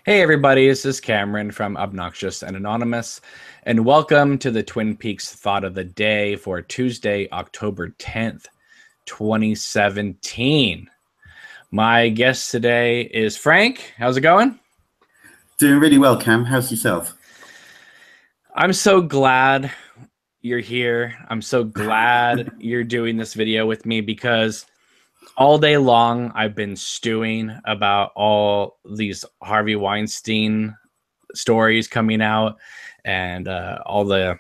Hey everybody, this is Cameron from Obnoxious and Anonymous, and welcome to the Twin Peaks Thought of the Day for Tuesday, October 10th, 2017. My guest today is Frank. How's it going? Doing really well, Cam. How's yourself? I'm so glad you're here. I'm so glad you're doing this video with me because all day long I've been stewing about all these Harvey Weinstein stories coming out and all the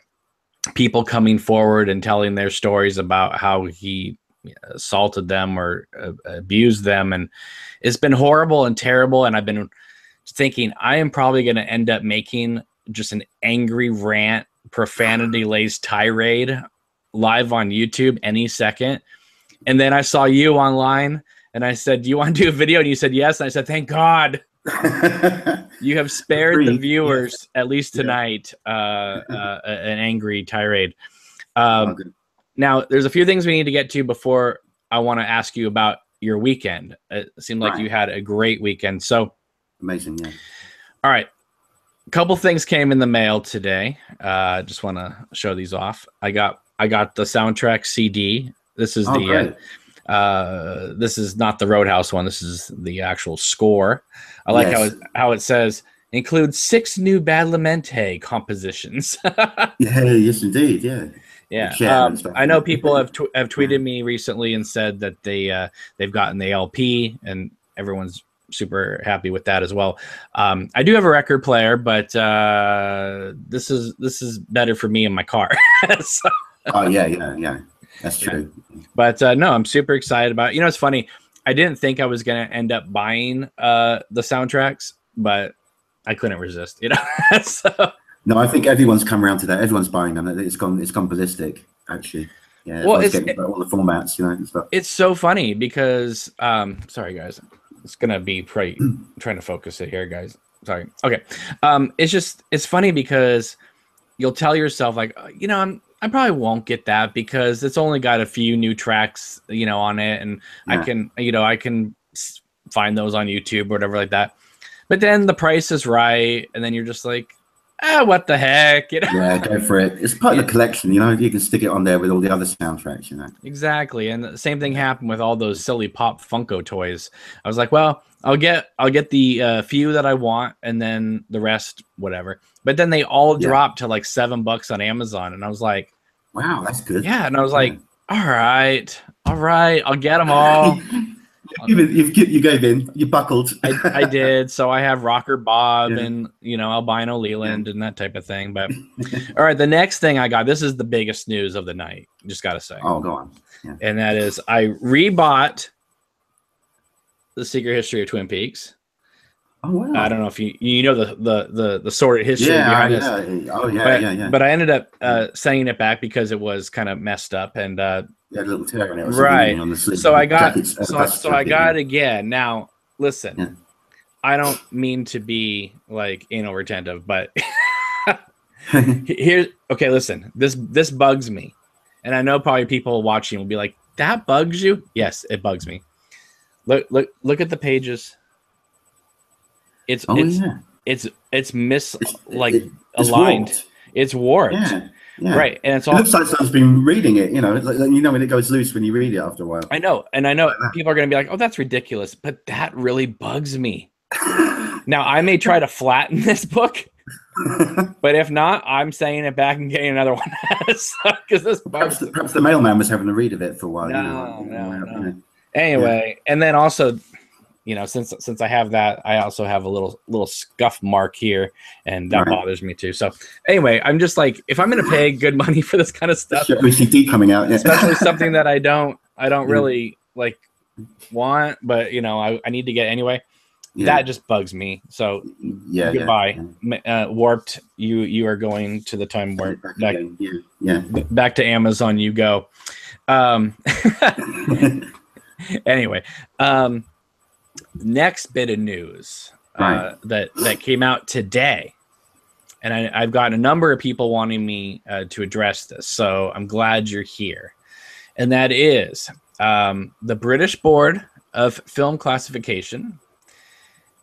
people coming forward and telling their stories about how he assaulted them or abused them. And it's been horrible and terrible. And I've been thinking I am probably going to end up making just an angry rant, profanity laced tirade live on YouTube any second. And then I saw you online and I said, do you want to do a video? And you said yes. And I said, thank God. You have spared the viewers, at least tonight, an angry tirade. Now, there's a few things we need to get to before I want to ask you about your weekend. It seemed like you had a great weekend. So amazing, yeah. All right. A couple things came in the mail today. Just want to show these off. I got the soundtrack CD. This is this is not the Roadhouse one. This is the actual score. I like how it says includes 6 new Badalamenti compositions. Yes, indeed, yeah. Yeah. I know people have tweeted me recently and said that they've gotten the LP and everyone's super happy with that as well. I do have a record player, but this is better for me in my car. So, oh yeah. That's true. But no, I'm super excited about it. You know, it's funny. I didn't think I was going to end up buying the soundtracks, but I couldn't resist, you know. So, no, I think everyone's come around to that. Everyone's buying them. It's gone ballistic, actually. Yeah, well, it's all the formats, you know, and stuff. It's so funny because sorry guys. It's going to be pretty trying to focus it here, guys. Sorry. Okay. It's funny because you'll tell yourself like, you know, I probably won't get that because it's only got a few new tracks, you know, on it. And I can find those on YouTube or whatever like that. But then the price is right. And then you're just like, what the heck? You know? Yeah, go for it. It's part of the collection, you know, you can stick it on there with all the other soundtracks, you know. Exactly. And the same thing happened with all those silly Pop Funko toys. I was like, well, I'll get the few that I want and then the rest, whatever. But then they all dropped to like $7 on Amazon. And I was like, wow, that's good. Yeah. And I was like, all right, I'll get them all. You gave in. You buckled. I did. So I have Rocker Bob and, you know, Albino Leland and that type of thing. But all right, the next thing I got, this is the biggest news of the night. Just got to say. Oh, go on. Yeah. And that is I rebought The Secret History of Twin Peaks. Oh, wow. I don't know if you know the sordid history behind this. Oh, yeah. But I ended up sending it back because it was kind of messed up and a little tear in it. Right. On the sleeve. So I got it again. Now, listen, I don't mean to be like anal retentive, but listen, this bugs me. And I know probably people watching will be like, that bugs you? Yes, it bugs me. Look at the pages. It's aligned. Warped. It's warped. Yeah. Right, and it looks like someone's been reading it. You know, when it goes loose when you read it after a while. I know people are going to be like, "Oh, that's ridiculous," but that really bugs me. Now, I may try to flatten this book, but if not, I'm sending it back and getting another one because this bugs. Perhaps the mailman was having to read of it for a while. No. Anyway, and then also, you know, since I have that, I also have a little scuff mark here, and that bothers me too. So anyway, I'm just like, if I'm going to pay good money for this kind of stuff, OCD coming out, especially something that I don't really like want, but you know, I need to get anyway. That just bugs me. So goodbye, Warped. You are going to the time warp. Back to Amazon. You go. Anyway. Next bit of news that came out today, and I've got a number of people wanting me to address this, so I'm glad you're here. And that is the British Board of Film Classification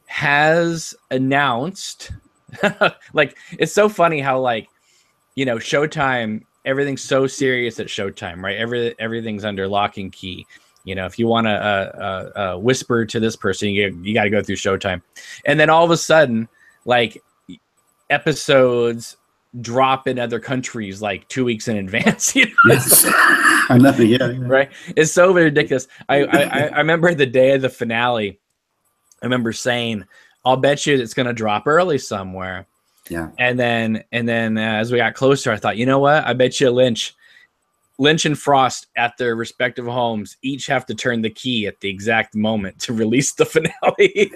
has announced, like, it's so funny how, like, you know, Showtime, everything's so serious at Showtime, right? Everything's under lock and key. You know, if you want to whisper to this person, you got to go through Showtime. And then all of a sudden, like, episodes drop in other countries like 2 weeks in advance. You know? Yes. I know, yeah. Right? It's so ridiculous. I remember the day of the finale, I remember saying, I'll bet you it's going to drop early somewhere. Yeah. And then as we got closer, I thought, you know what? I bet you Lynch and Frost at their respective homes each have to turn the key at the exact moment to release the finale.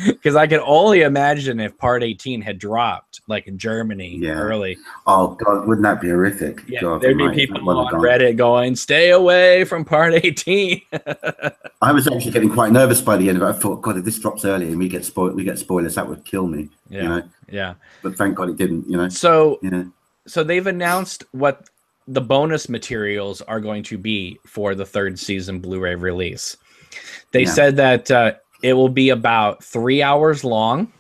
Because I can only imagine if part 18 had dropped, like in Germany, early. Oh, God, wouldn't that be horrific? Yeah, God, there'd be people on Reddit going, stay away from part 18. I was actually getting quite nervous by the end of it. I thought, God, if this drops early and we get spoilers, that would kill me. Yeah, you know? Yeah. But thank God it didn't, you know? So they've announced what the bonus materials are going to be for the 3rd season Blu-ray release. They said that it will be about 3 hours long.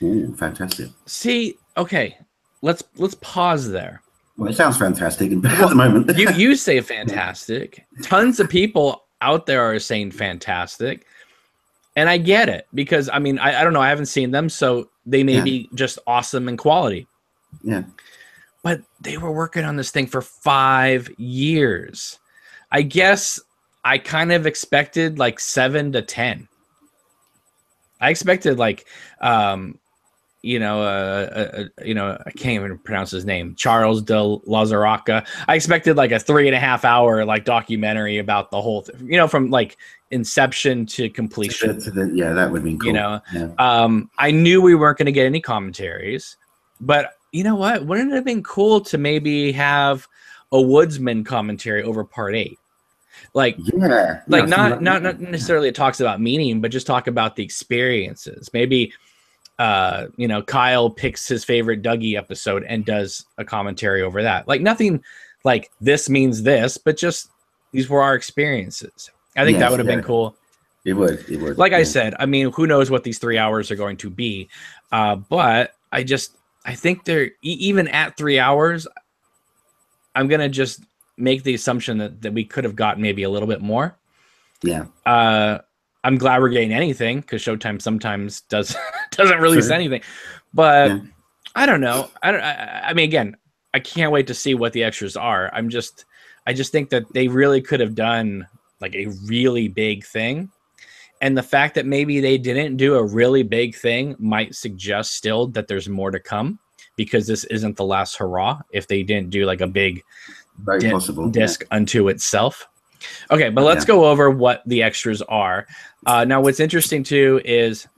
Ooh, fantastic. See, okay, let's pause there. Well, it sounds fantastic at the moment. you say fantastic. Tons of people out there are saying fantastic. And I get it because, I mean, I don't know. I haven't seen them, so they may be just awesome in quality. Yeah. But they were working on this thing for 5 years. I guess I kind of expected like 7 to 10. I expected like, I can't even pronounce his name, Charles de Lazaraca. I expected like a 3.5 hour like documentary about the whole thing, you know, from like inception to completion. That would be cool. You know, I knew we weren't going to get any commentaries, but you know what? Wouldn't it have been cool to maybe have a Woodsman commentary over part 8? Like, not necessarily it talks about meaning, but just talk about the experiences. Maybe, Kyle picks his favorite Dougie episode and does a commentary over that. Like nothing like this means this, but just these were our experiences. I think that would have been cool. It would. Like I said, I mean, who knows what these 3 hours are going to be? But I think they're even at 3 hours. I'm gonna just make the assumption that we could have gotten maybe a little bit more. Yeah. I'm glad we're getting anything because Showtime sometimes doesn't release anything. But I don't know. I mean, again, I can't wait to see what the extras are. I just think that they really could have done like a really big thing. And the fact that maybe they didn't do a really big thing might suggest still that there's more to come, because this isn't the last hurrah if they didn't do like a big disc unto itself. Okay, but let's go over what the extras are. Now, what's interesting too is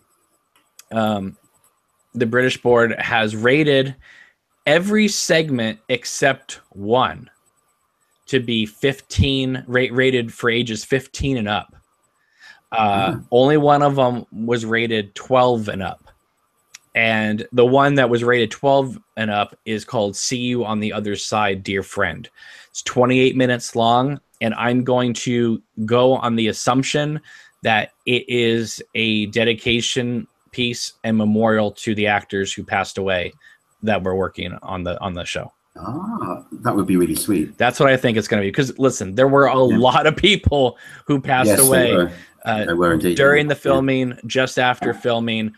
the British board has rated every segment except one to be 15, rated for ages 15 and up. Only one of them was rated 12 and up. And the one that was rated 12 and up is called See You on the Other Side, Dear Friend. It's 28 minutes long, and I'm going to go on the assumption that it is a dedication piece and memorial to the actors who passed away that were working on the show. That would be really sweet. That's what I think it's going to be. Because listen, there were a lot of people who passed away they were indeed, during the filming, just after filming.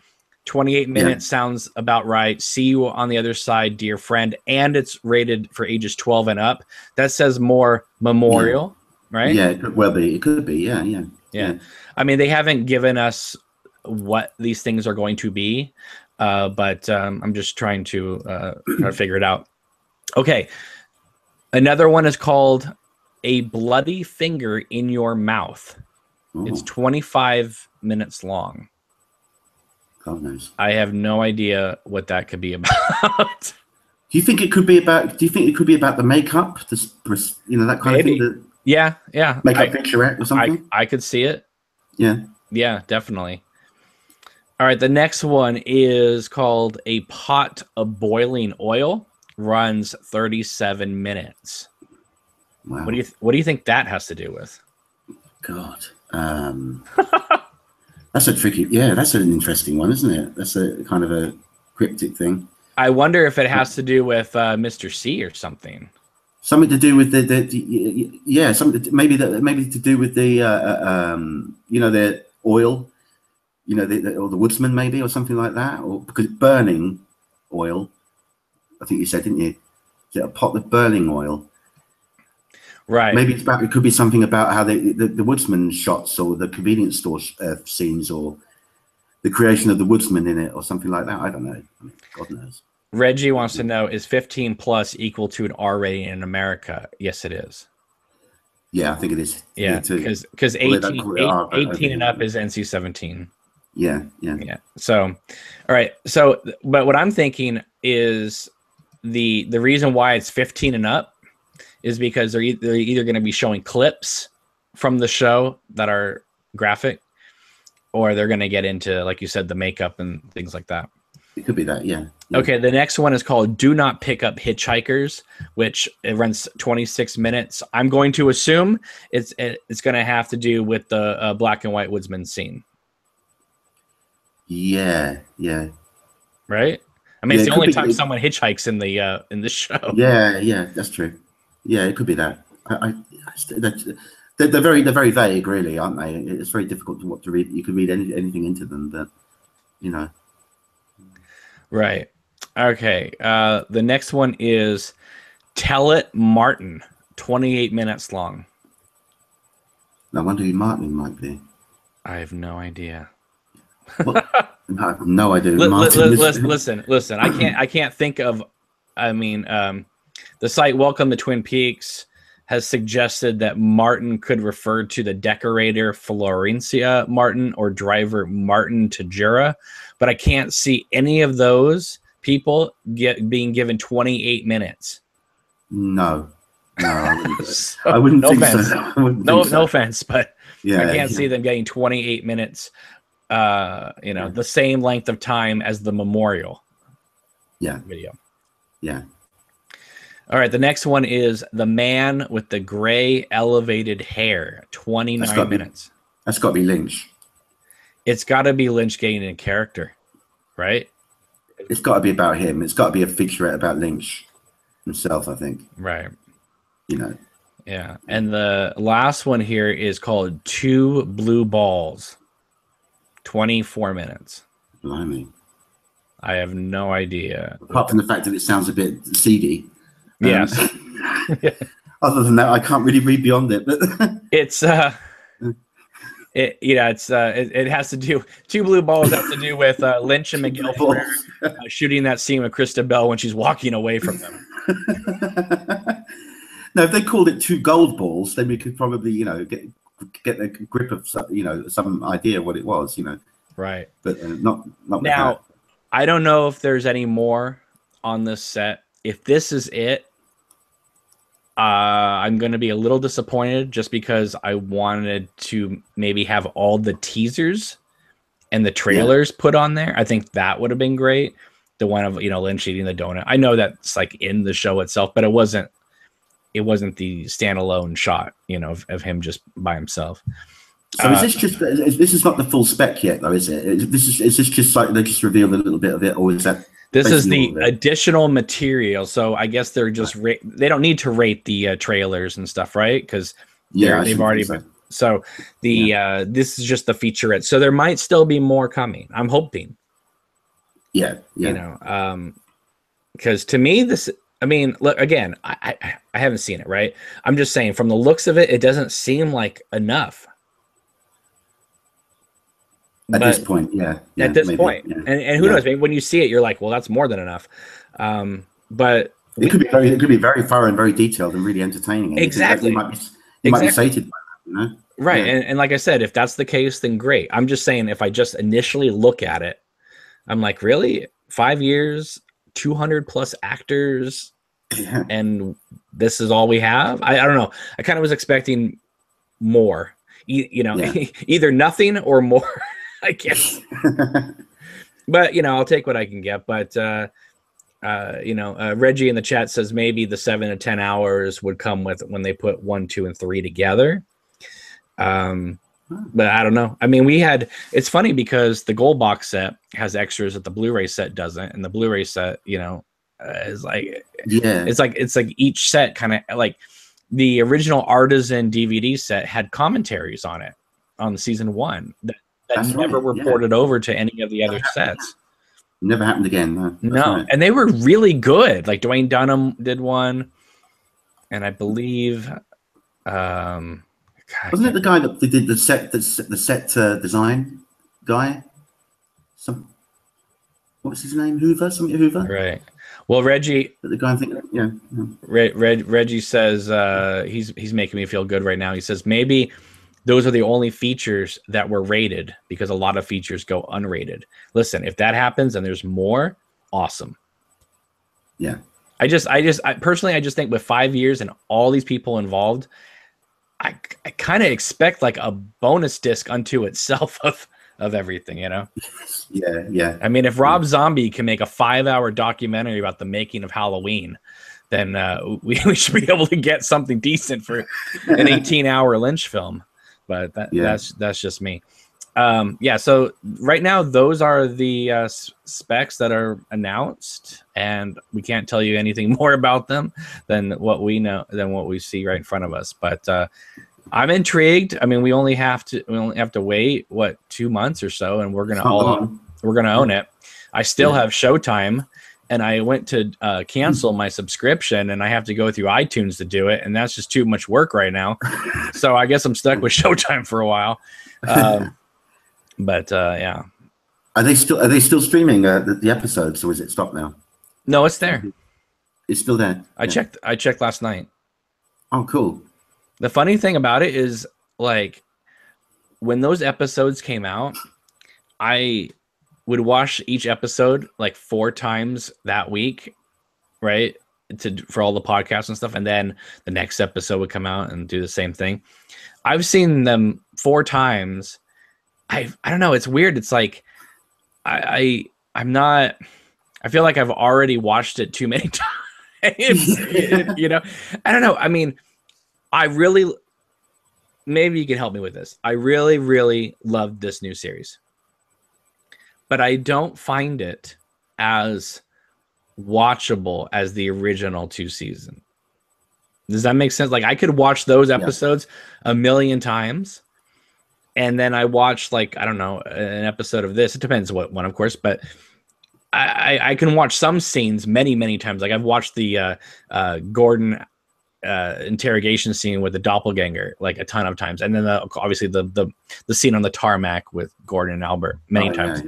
28 minutes sounds about right. See You on the Other Side, Dear Friend, and it's rated for ages 12 and up. That says more memorial, right? Yeah, it could well be. It could be. Yeah. I mean, they haven't given us what these things are going to be, but I'm just trying to figure it out. Okay. Another one is called A Bloody Finger in Your Mouth. Ooh. It's 25 minutes long. God knows. I have no idea what that could be about. Do you think it could be about the makeup? That kind of thing? Yeah. Makeup featurette or something? I could see it. Yeah. Yeah, definitely. All right, the next one is called A Pot of Boiling Oil. Runs 37 minutes. Wow. What do you think that has to do with? God. That's a tricky. Yeah, that's an interesting one, isn't it? That's a kind of a cryptic thing. I wonder if it has to do with Mr. C or something. Something to do with yeah, something maybe to do with the you know, the oil, you know, or the woodsman maybe, or something like that, or because burning oil. I think you said, didn't you? Is it a pot of burning oil? Right. Maybe it's about. It could be something about how the woodsman shots, or the convenience store scenes, or the creation of the woodsman in it, or something like that. I don't know. I mean, God knows. Reggie wants to know, is 15 plus equal to an R rating in America? Yes, it is. Yeah, I think it is. Yeah, because 18 and up is NC-17. Yeah. So, all right. So, but what I'm thinking is the reason why it's 15 and up is because they're either going to be showing clips from the show that are graphic, or they're going to get into, like you said, the makeup and things like that. It could be that, yeah. Okay, the next one is called Do Not Pick Up Hitchhikers, which it runs 26 minutes. I'm going to assume it's going to have to do with the black and white woodsman scene. Yeah. Right? I mean, it's the only time someone hitchhikes in the show. Yeah, that's true. Yeah, it could be that. They're very vague, really, aren't they? It's very difficult to read. You could read anything into them, but you know. Right. Okay. The next one is Tell It Martin, 28 minutes long. I wonder who Martin might be. I have no idea. Well, I have no idea. Listen. I can't think of. I mean, the site Welcome to Twin Peaks has suggested that Martin could refer to the decorator Florencia Martin or driver Martin Tajura, but I can't see any of those people being given 28 minutes. No, I wouldn't think so. No offense, but yeah, I can't see them getting 28 minutes. The same length of time as the memorial. Video. Yeah. All right, the next one is The Man with the Gray Elevated Hair, 29 minutes. That's got to be Lynch. It's got to be Lynch getting in character, right? It's got to be about him. It's got to be a featurette about Lynch himself, I think. Right. You know. Yeah, and the last one here is called Two Blue Balls, 24 minutes. Blimey. I have no idea. Apart from the fact that it sounds a bit seedy. Yes. Other than that, I can't really read beyond it. But it's it has to do. Two Blue Balls has to do with Lynch and Miguel shooting that scene with Krista Bell when she's walking away from them. Now, if they called it Two Gold Balls, then we could probably, get a grip of, some idea of what it was, Right. But not now. I don't know if there's any more on this set. If this is it, I'm going to be a little disappointed just because I wanted to maybe have all the teasers and the trailers put on there. I think that would have been great. The one of, Lynch eating the donut. I know that's like in the show itself, but it wasn't the standalone shot, of him just by himself. So is this is not the full spec yet, though, is it? Is this just like they just revealed a little bit of it, or is that? This is the additional material, so I guess they're just they don't need to rate the trailers and stuff, right? Because they've already been. So this is just the featurette. So there might still be more coming. I'm hoping. Yeah. Because to me, this. I mean, look again. I haven't seen it, right? I'm just saying, from the looks of it, it doesn't seem like enough. At this point, at this point. Yeah. And who knows? Maybe when you see it, you're like, well, that's more than enough. But it could be very thorough and very detailed and really entertaining. Exactly. You might be sated by that, Right. Yeah. And like I said, if that's the case, then great. I'm just saying, if I just initially look at it, I'm like, really? 5 years, 200 plus actors, and this is all we have? I don't know. I kind of was expecting more, either nothing or more. I guess, but I'll take what I can get. But Reggie in the chat says maybe the 7 to 10 hours would come with when they put 1, 2, and 3 together. But I don't know. I mean, it's funny because the gold box set has extras that the Blu-ray set doesn't, and the Blu-ray set, is like, it's like each set kind of like the original Artisan DVD set had commentaries on it on season 1 that never were ported over to any of the other sets. Never happened again. No, right. And they were really good. Like Dwayne Dunham did one, and I believe, wasn't it the guy that did the set design guy? What was his name? Hoover. Right. Well, Reggie, the guy I'm thinking, yeah. Reggie says he's making me feel good right now. He says maybe those are the only features that were rated because a lot of features go unrated. Listen, if that happens and there's more, awesome. Yeah. I personally think with 5 years and all these people involved, I kind of expect like a bonus disc unto itself of everything, Yeah. I mean, if Rob Zombie can make a 5-hour documentary about the making of Halloween, then we should be able to get something decent for an 18-hour Lynch film. But that's just me. So right now those are the specs that are announced, and we can't tell you anything more about them than what we know, than what we see right in front of us. But I'm intrigued. I mean, we only have to wait 2 months or so, and we're gonna own it. I still have Showtime, and I went to cancel my subscription, and I have to go through iTunes to do it, and that's just too much work right now. So I guess I'm stuck with Showtime for a while. But yeah. Are they still streaming the episodes, or is it stopped now? No, it's there. It's still there. I checked last night. Oh, cool. The funny thing about it is, like, when those episodes came out, I would watch each episode like 4 times that week, right? For all the podcasts and stuff, and then the next episode would come out and do the same thing. I've seen them 4 times. I don't know. It's weird. It's like I feel like I've already watched it too many times. I don't know. I mean, maybe you can help me with this. I really, really loved this new series, but I don't find it as watchable as the original 2 seasons. Does that make sense? Like, I could watch those episodes a million times, and then I watch, like, I don't know, an episode of this. It depends what one, of course, but I can watch some scenes many, many times. Like, I've watched the Gordon interrogation scene with the doppelganger like a ton of times, and then obviously the scene on the tarmac with Gordon and Albert many times.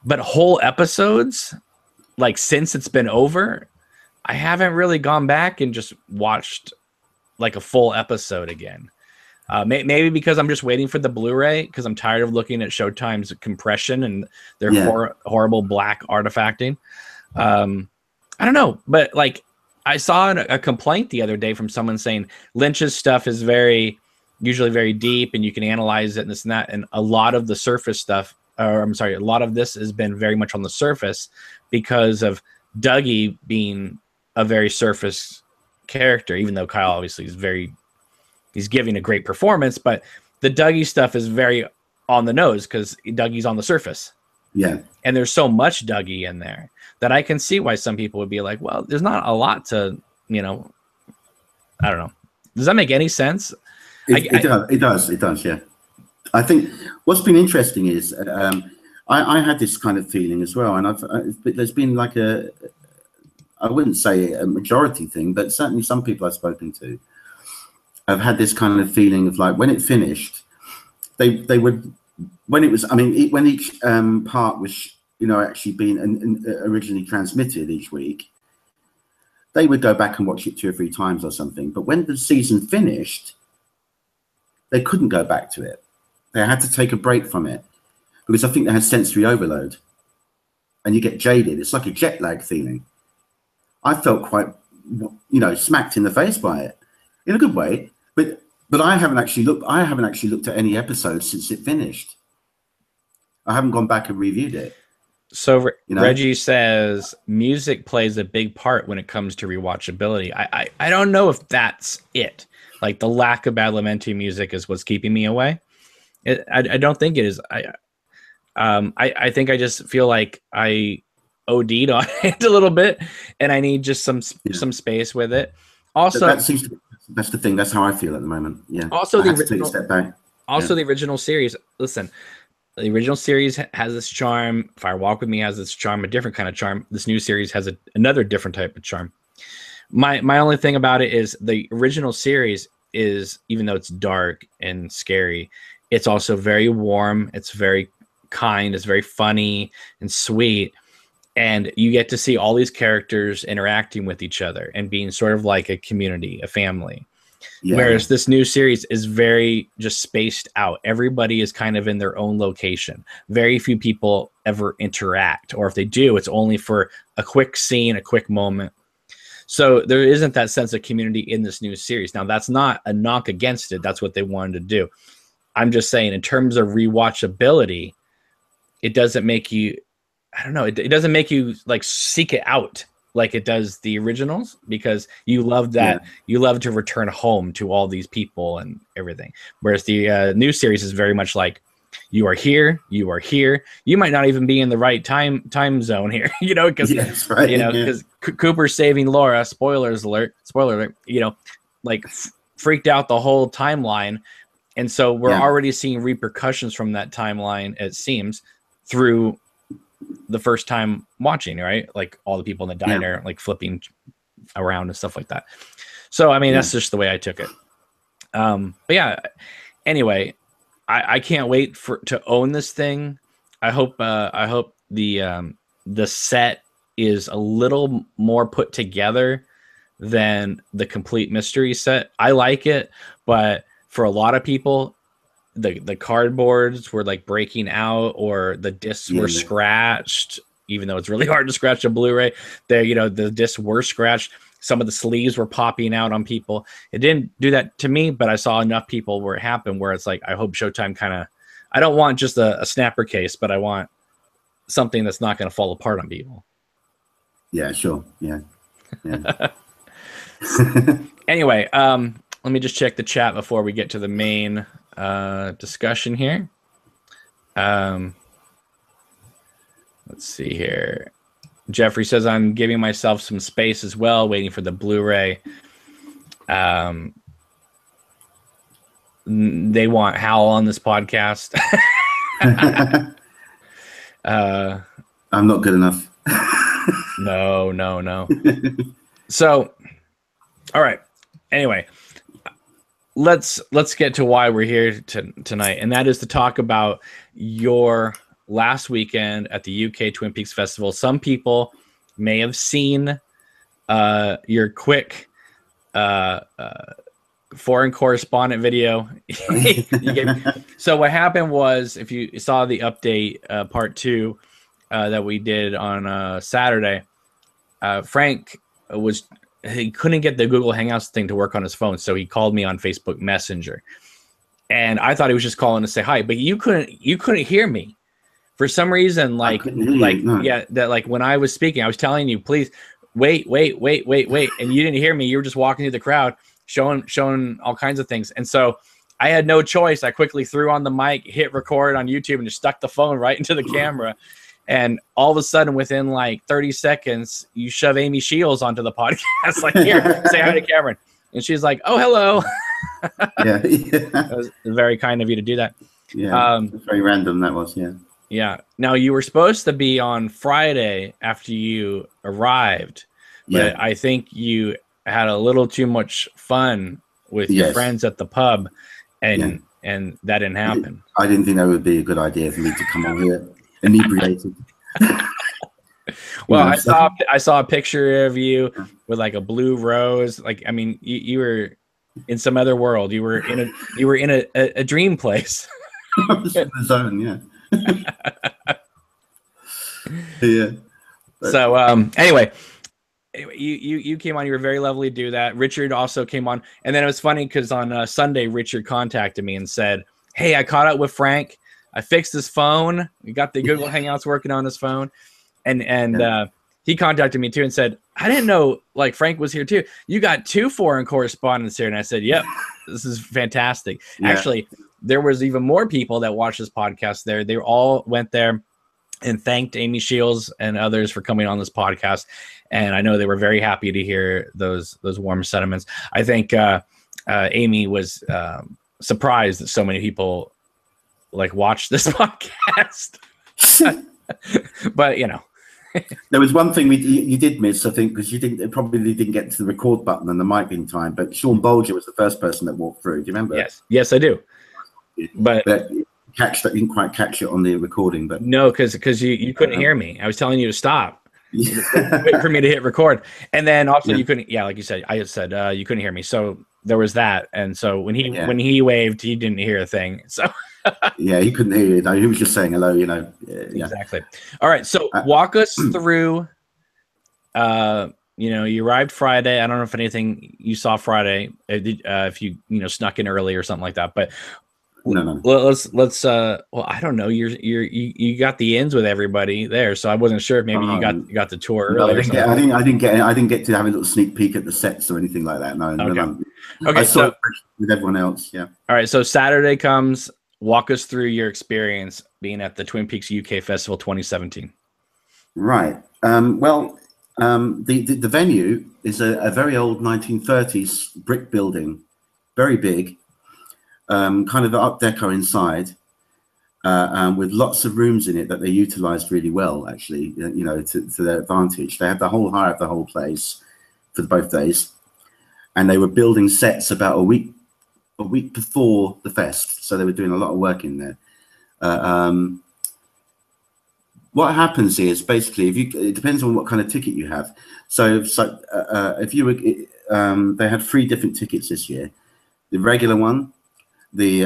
But whole episodes, like, since it's been over, I haven't really gone back and just watched like a full episode again. Maybe because I'm just waiting for the Blu-ray, because I'm tired of looking at Showtime's compression and their horrible black artifacting. I don't know, but like, I saw a complaint the other day from someone saying Lynch's stuff is usually very deep, and you can analyze it and this and that. And a lot of the surface stuff, a lot of this has been very much on the surface because of Dougie being a very surface character, even though Kyle obviously he's giving a great performance, but the Dougie stuff is very on the nose because Dougie's on the surface. Yeah. And there's so much Dougie in there that I can see why some people would be like, well, there's not a lot to, I don't know. Does that make any sense? It does. Yeah. I think what's been interesting is I had this kind of feeling as well. And there's been like I wouldn't say a majority thing, but certainly some people I've spoken to have had this kind of feeling of like, when it finished, they would, when each part was, actually being originally transmitted each week, they would go back and watch it 2 or 3 times or something. But when the season finished, they couldn't go back to it. They had to take a break from it because I think they had sensory overload, and you get jaded. It's like a jet lag feeling. I felt quite, smacked in the face by it, in a good way. But I haven't actually looked at any episodes since it finished. I haven't gone back and reviewed it. So Reggie says music plays a big part when it comes to rewatchability. I don't know if that's it, Like the lack of Badalamenti music is what's keeping me away. I don't think it is. I think I just feel like I OD'd on it a little bit, and I need just some space with it. Also, that seems to be, that's the thing. That's how I feel at the moment. Yeah. Also, I have to take a step back. Also, the original series. Listen, the original series has this charm. Fire Walk with Me has this charm, a different kind of charm. This new series has another different type of charm. My only thing about it is the original series is, even though it's dark and scary, it's also very warm. It's very kind. It's very funny and sweet. And you get to see all these characters interacting with each other and being sort of like a community, a family. Yeah. Whereas this new series is very just spaced out. Everybody is kind of in their own location. Very few people ever interact, or if they do, it's only for a quick scene, a quick moment. So there isn't that sense of community in this new series. Now, that's not a knock against it. That's what they wanted to do. I'm just saying, in terms of rewatchability, it doesn't make you, I don't know, it doesn't make you like seek it out like it does the originals, because you love that. Yeah. You love to return home to all these people and everything. Whereas the new series is very much like, you are here, you are here. You might not even be in the right time zone here, you know, because right, you know, because Cooper's saving Laura. Spoiler alert, you know, like freaked out the whole timeline, and so we're already seeing repercussions from that timeline. It seems through the first time watching, right? Like all the people in the diner, like flipping around and stuff like that. So, I mean, that's just the way I took it. But yeah, anyway, I can't wait to own this thing. I hope the set is a little more put together than the complete mystery set. I like it, but for a lot of people, the cardboards were like breaking out, or the discs were scratched, even though it's really hard to scratch a Blu-ray. The discs were scratched. Some of the sleeves were popping out on people. It didn't do that to me, but I saw enough people where it happened, where it's like, I hope Showtime I don't want just a snapper case, but I want something that's not going to fall apart on people. Yeah, sure. Yeah. Anyway, let me just check the chat before we get to the main discussion here. Let's see here. Jeffrey says, I'm giving myself some space as well, waiting for the Blu-ray. They want Hal on this podcast. I'm not good enough. No. So, all right. Anyway, let's get to why we're here tonight, and that is to talk about your last weekend at the UK Twin Peaks Festival. Some people may have seen your quick foreign correspondent video. So what happened was, if you saw the update part 2 that we did on Saturday, Frank he couldn't get the Google Hangouts thing to work on his phone, so he called me on Facebook Messenger, and I thought he was just calling to say hi, but you couldn't hear me for some reason. Like when I was speaking, I was telling you, please wait, and you didn't hear me. You were just walking through the crowd, showing all kinds of things, and so I had no choice. I quickly threw on the mic, hit record on YouTube, and just stuck the phone right into the camera. And all of a sudden, within like 30 seconds, you shove Amy Shields onto the podcast. Like, here, say hi to Cameron. And she's like, oh, hello. Yeah. It was very kind of you to do that. Yeah, very random that was, Yeah. Now, you were supposed to be on Friday after you arrived. But I think you had a little too much fun with your friends at the pub. And that didn't happen. I didn't think that would be a good idea for me to come on here inebriated. Well, I saw a picture of you with like a blue rose. Like, I mean, you were in some other world. You were in a dream place. I was in the zone, yeah. So anyway, you came on. You were very lovely to do that. Richard also came on, and then it was funny because on Sunday, Richard contacted me and said, "Hey, I caught up with Frank. I fixed his phone. We got the Google Hangouts working on his phone." And he contacted me too and said, I didn't know like Frank was here too. You got 2 foreign correspondents here. And I said, yep, this is fantastic. Yeah. Actually, there was even more people that watched this podcast there. They all went there and thanked Amy Shields and others for coming on this podcast. And I know they were very happy to hear those warm sentiments. I think Amy was surprised that so many people like watched this podcast. But you know, there was one thing you did miss, I think, because you probably didn't get to the record button and the mic in time. But Sean Bolger was the first person that walked through. Do you remember? Yes, I do. But didn't quite catch it on the recording. But no, because you couldn't hear me. I was telling you to stop. Wait for me to hit record, and then also you couldn't. Yeah, like you said, I said you couldn't hear me. So there was that, and so when he waved, he didn't hear a thing. So. Yeah, he couldn't hear you. No, he was just saying hello, you know. Exactly. All right, so walk us through. You arrived Friday. I don't know if anything you saw Friday, if you snuck in early or something like that. But no. Let's. Well, I don't know. You got the ins with everybody there, so I wasn't sure if maybe you got the tour early. No, I didn't get to have a little sneak peek at the sets or anything like that. No. Okay. No. Okay. I saw it with everyone else. Yeah. All right. So Saturday comes. Walk us through your experience being at the Twin Peaks UK Festival 2017. Right. The venue is a very old 1930s brick building, very big, kind of Art Deco inside, with lots of rooms in it that they utilized really well, actually, to their advantage. They had the whole hire of the whole place for both days, and they were building sets about a week before the fest, so they were doing a lot of work in there. What happens is basically it depends on what kind of ticket you have. So if you were, they had 3 different tickets this year: the regular one, the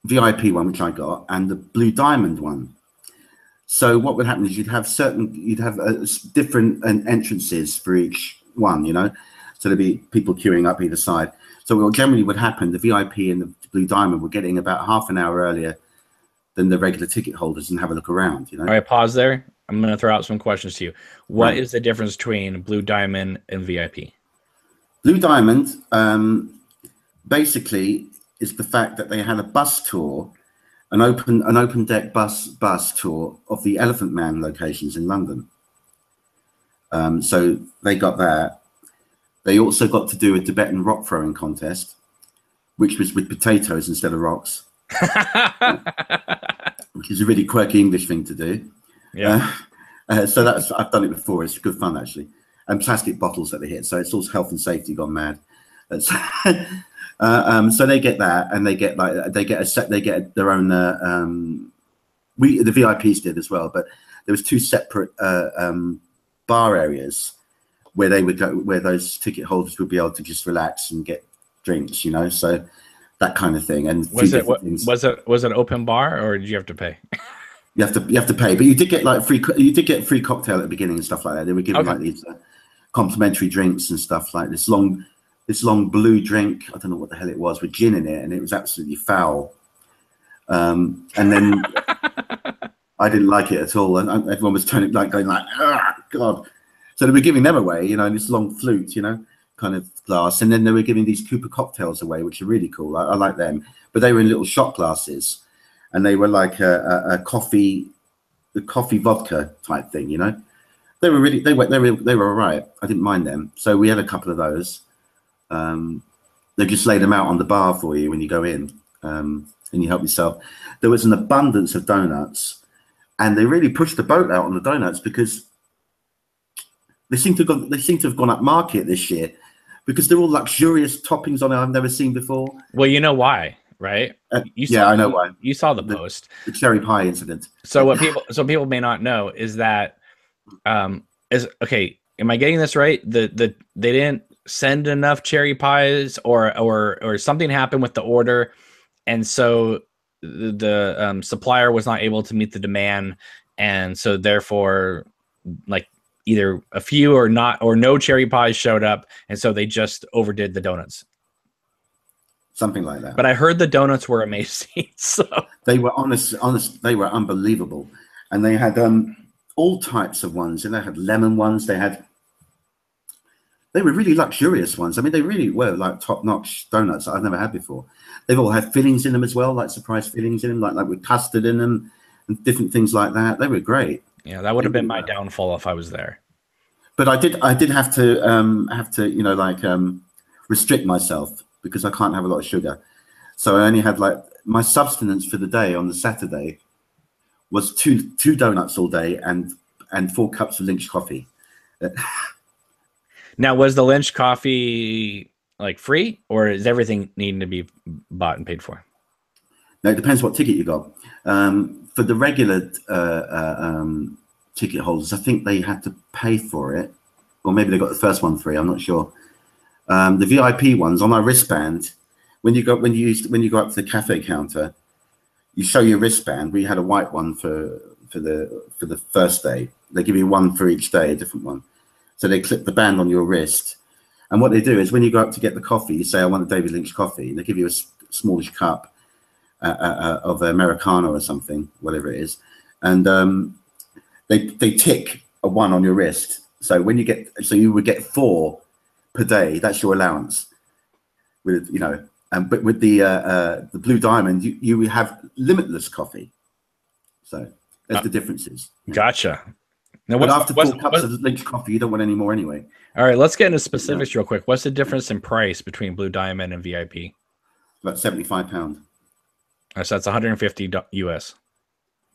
VIP one, which I got, and the Blue Diamond one. So what would happen is you'd have different entrances for each one, So there'd be people queuing up either side. So what generally would happen, the VIP and the Blue Diamond were getting about half an hour earlier than the regular ticket holders and have a look around, All right, pause there. I'm going to throw out some questions to you. What is the difference between Blue Diamond and VIP? Blue Diamond basically is the fact that they had a bus tour, an open deck bus tour of the Elephant Man locations in London. So they got that. They also got to do a Tibetan rock throwing contest, which was with potatoes instead of rocks, which is a really quirky English thing to do. Yeah. So I've done it before. It's good fun, actually. And plastic bottles that they hit. So it's also health and safety gone mad. So they get that, and they get their own. The VIPs did as well, but there was 2 separate bar areas where they would go, where those ticket holders would be able to just relax and get drinks, so that kind of thing. And was it open bar, or did you have to pay? You have to pay, but you did get free cocktail at the beginning and stuff like that. They were giving like these complimentary drinks and stuff, like this long blue drink. I don't know what the hell it was, with gin in it, and it was absolutely foul. And then I didn't like it at all, and everyone was going like, oh, God. So they were giving them away, this long flute, kind of glass. And then they were giving these Cooper cocktails away, which are really cool. I like them. But they were in little shot glasses. And they were like a coffee vodka type thing, They were all right. I didn't mind them. So we had a couple of those. They just laid them out on the bar for you when you go in, and you help yourself. There was an abundance of donuts. And they really pushed the boat out on the donuts, because they seem to have gone up market this year, because they're all luxurious toppings on it I've never seen before. Well, you know why, right? I know why. You saw the post, the cherry pie incident. So what people may not know is that is okay. Am I getting this right? They didn't send enough cherry pies, or something happened with the order, and so the supplier was not able to meet the demand, and so therefore, like, either a few or no cherry pies showed up, and so they just overdid the donuts. Something like that. But I heard the donuts were amazing. So they were honest. They were unbelievable. and they had all types of ones, and they had lemon ones. They were really luxurious ones. I mean, they really were like top-notch donuts that I've never had before. They've all had fillings in them as well, like surprise fillings in them, like with custard in them and different things like that. They were great. Yeah, that would have been my downfall if I was there. But I did have to you know, like restrict myself because I can't have a lot of sugar. So I only had like my substance for the day on the Saturday was two donuts all day and 4 cups of Lynch coffee. Now, was the Lynch coffee like free, or is everything needing to be bought and paid for? Now it depends what ticket you got. For the regular ticket holders, I think they had to pay for it, or maybe they got the first one free. I'm not sure. The VIP ones on our wristband, when you go up to the cafe counter, you show your wristband. We had a white one for the first day. They give you one for each day, a different one. So they clip the band on your wrist, and what they do is when you go up to get the coffee, you say, "I want a David Lynch coffee," and they give you a smallish cup of Americano or something, whatever it is, and they tick a 1 on your wrist. So when you would get 4 per day. That's your allowance. With but with the Blue Diamond, you would have limitless coffee. So that's the differences. Gotcha. Now, but after 4 cups of Lynch coffee, you don't want any more anyway. All right, let's get into specifics real quick. What's the difference in price between Blue Diamond and VIP? About £75. So that's 150 US.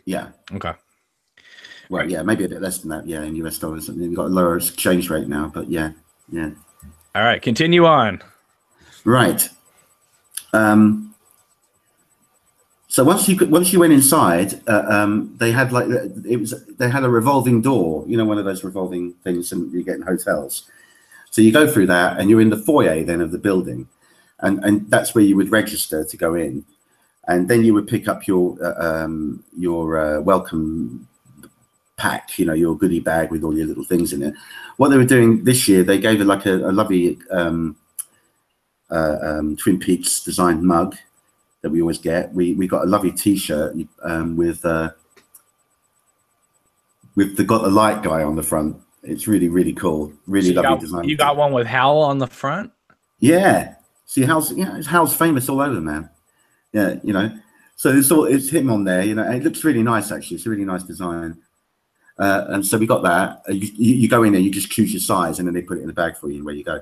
Yeah. Okay. Well, yeah, maybe a bit less than that. Yeah, in US dollars. We've got a lower exchange rate now, but yeah. All right, continue on. Right. So once you went inside, they had they had a revolving door, one of those revolving things you get in hotels. So you go through that, and you're in the foyer then of the building, and that's where you would register to go in, and then you would pick up your welcome pack, your goodie bag with all your little things in it. What they were doing this year, they gave it like a lovely Twin Peaks designed mug that we always get. We got a lovely T-shirt with the Got the Light guy on the front. It's really cool. Really lovely design. You got one with Hal on the front? Yeah. See, Hal's famous all over, man. Yeah, So it's him on there, and it looks really nice actually. It's a really nice design. And so we got that. You go in there, you just choose your size, and then they put it in the bag for you where you go.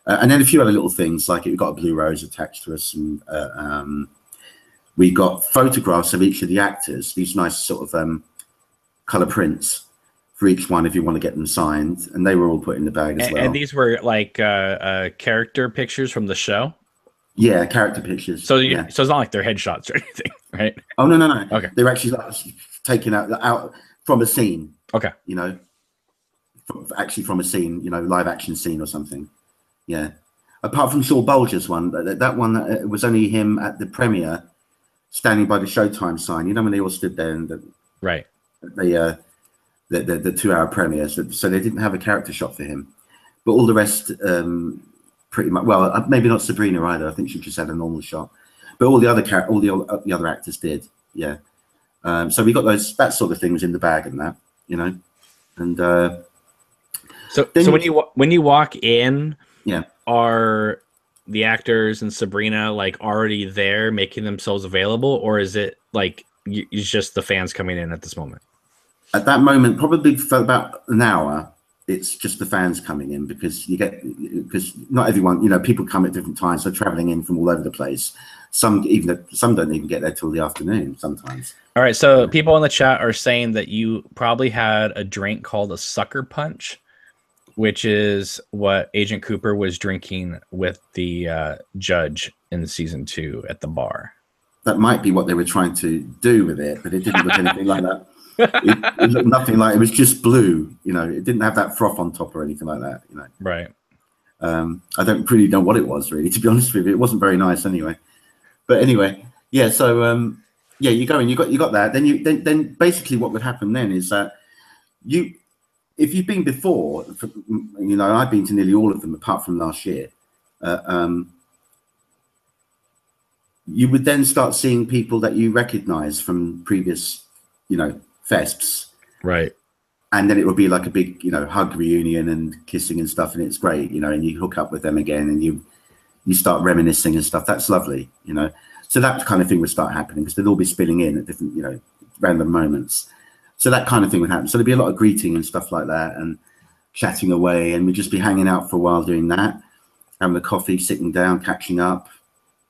And then a few other little things, like we got a blue rose attached to us, and we got photographs of each of the actors, these nice sort of color prints for each one if you want to get them signed, and they were all put in the bag as well. And these were like character pictures from the show? Yeah, character pictures. So so it's not like they're headshots or anything, right? Oh, no. Okay. They're actually like taken out from a scene. Okay. Actually from a scene, live action scene or something. Yeah. Apart from Saul Bulger's one, that one was only him at the premiere, standing by the Showtime sign. When they all stood there and right. The 2-hour premiere, so they didn't have a character shot for him. But all the rest, pretty much. Well, maybe not Sabrina either. I think she just had a normal shot. But all the other actors did. Yeah. So we got that sort of things in the bag and that, and so when you walk in, yeah, are the actors and Sabrina like already there making themselves available, or is it like it's just the fans coming in at this moment? At that moment, probably for about an hour, it's just the fans coming in because not everyone, people come at different times. They're traveling in from all over the place. Some don't even get there till the afternoon sometimes. All right, so people in the chat are saying that you probably had a drink called a sucker punch, which is what Agent Cooper was drinking with the judge in season 2 at the bar. That might be what they were trying to do with it, but it didn't look anything like that. It looked nothing like it. Was just blue. It didn't have that froth on top or anything like that. Right. I don't really know what it was, really, to be honest with you. It wasn't very nice anyway. But anyway, yeah. So yeah, you go and you got that. Then basically what would happen then is that if you've been before, I've been to nearly all of them apart from last year. You would then start seeing people that you recognize from previous, fests. Right. And then it would be like a big, you know, hug reunion and kissing and stuff, and it's great, you know, and you hook up with them again and you start reminiscing and stuff. That's lovely, you know. So that kind of thing would start happening because they'd all be spilling in at different, you know, random moments. So that kind of thing would happen. So there'd be a lot of greeting and stuff like that and chatting away, and we'd just be hanging out for a while doing that, having a coffee, sitting down, catching up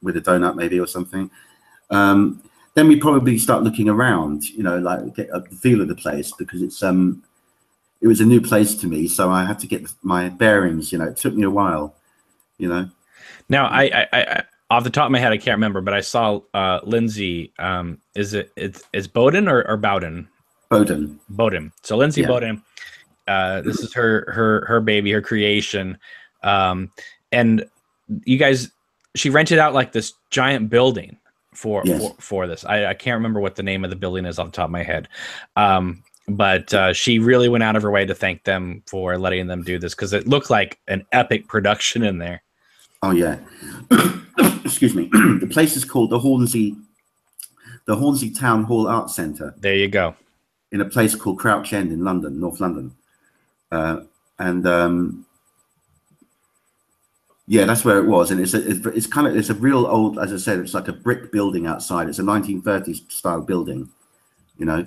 with a donut maybe or something. Then we probably start looking around, you know, like get the feel of the place, because it was a new place to me, so I had to get my bearings. You know, it took me a while. You know. Now, I off the top of my head, I can't remember, but I saw Lindsay. It's Bowden or Bowden? Bowden. Bowden. So Lindsay Bowden. This is her baby, her creation, and you guys. She rented out like this giant building for this. I can't remember what the name of the building is off the top of my head. But she really went out of her way to thank them for letting them do this, because it looked like an epic production in there. Oh yeah. Excuse me. The place is called the Hornsey Town Hall Arts Centre. There you go. In a place called Crouch End in London, North London. Yeah, that's where it was, and it's a real old, as I said, it's like a brick building outside. It's a 1930s style building, you know,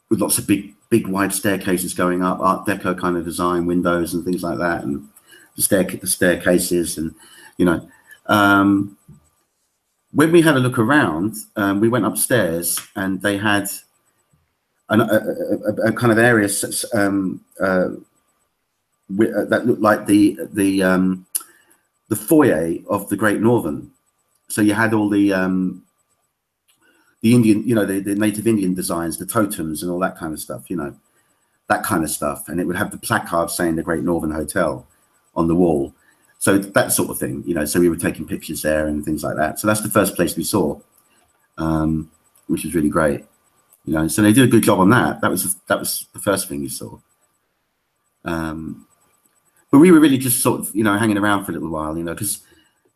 with lots of big wide staircases going up, Art Deco kind of design, windows and things like that, and the staircases, and you know, when we had a look around, we went upstairs, and they had a kind of area that looked like the foyer of the Great Northern. So you had all the Indian, you know, the native Indian designs, the totems and all that kind of stuff, you know, that kind of stuff. And it would have the placard saying the Great Northern Hotel on the wall. So that sort of thing, you know, so we were taking pictures there and things like that. So that's the first place we saw, which was really great, you know. So they did a good job on that. That was the first thing you saw. But we were really just sort of, you know, hanging around for a little while, you know, because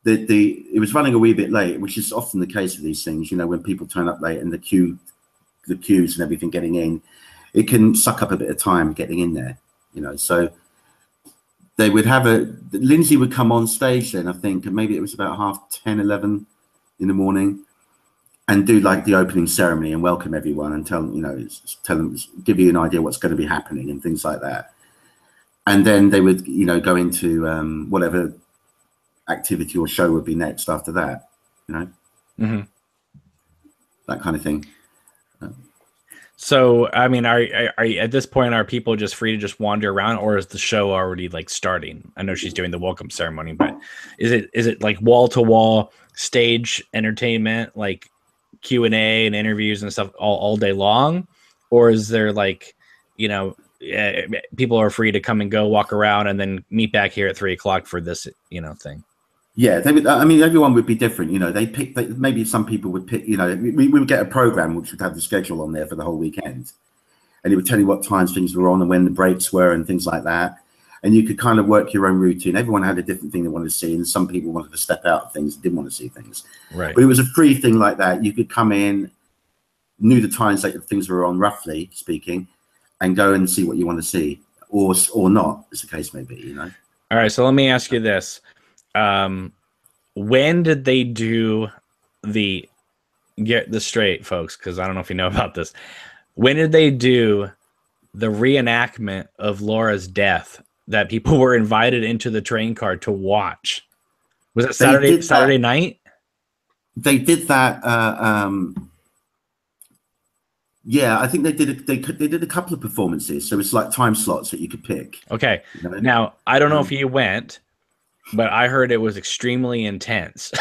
it was running a wee bit late, which is often the case with these things, you know, when people turn up late and the queues and everything getting in, it can suck up a bit of time getting in there, you know. So they would have Lindsay would come on stage then, I think, and maybe it was about 10:30, 11 in the morning, and do like the opening ceremony and welcome everyone and tell them, give you an idea what's going to be happening and things like that. And then they would, you know, go into whatever activity or show would be next after that, you know, that kind of thing. So, I mean, are at this point, are people just free to just wander around, or is the show already like starting? I know she's doing the welcome ceremony, but is it like wall to wall stage entertainment, like Q&A and interviews and stuff all day long, or is there like, you know, people are free to come and go, walk around, and then meet back here at 3 o'clock for this, you know, thing? Yeah, I mean, everyone would be different, you know. Maybe some people would pick, you know, we would get a program which would have the schedule on there for the whole weekend, and it would tell you what times things were on and when the breaks were and things like that. And you could kind of work your own routine. Everyone had a different thing they wanted to see, and some people wanted to step out of things and didn't want to see things. Right. But it was a free thing like that. You could come in, knew the times that things were on, roughly speaking, and go and see what you want to see, or not, as the case may be, you know. All right, so let me ask you this. When did they do get this straight, folks, because I don't know if you know about this. When did they do the reenactment of Laura's death that people were invited into the train car to watch? Was it Saturday night? They did that. Yeah, I think they did a couple of performances. So it's like time slots that you could pick. Okay. You know? Now, I don't know if you went, but I heard it was extremely intense.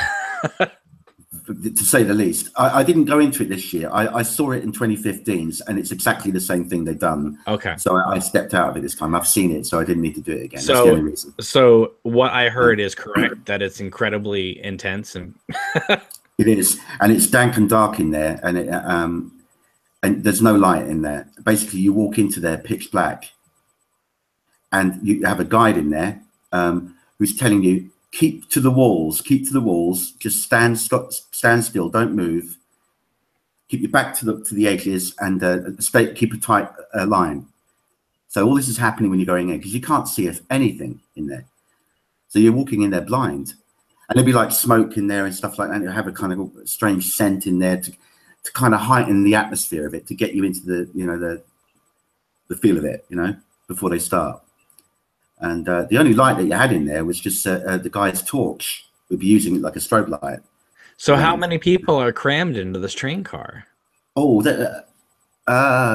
To say the least. I didn't go into it this year. I saw it in 2015, and it's exactly the same thing they've done. Okay. So I stepped out of it this time. I've seen it, so I didn't need to do it again. That's the only reason. So what I heard is correct, that it's incredibly intense. And it is. And it's dank and dark in there, and and there's no light in there. Basically, you walk into there pitch black, and you have a guide in there who's telling you, keep to the walls, just stand still, don't move. Keep your back to the edges, and keep a tight line. So all this is happening when you're going in, because you can't see anything in there. So you're walking in there blind, and there'll be like smoke in there and stuff like that. And it'll have a kind of strange scent in there to kind of heighten the atmosphere of it, to get you into the feel of it, before they start. And the only light that you had in there was just the guy's torch. We'd be using it like a strobe light. So how many people are crammed into this train car? Oh,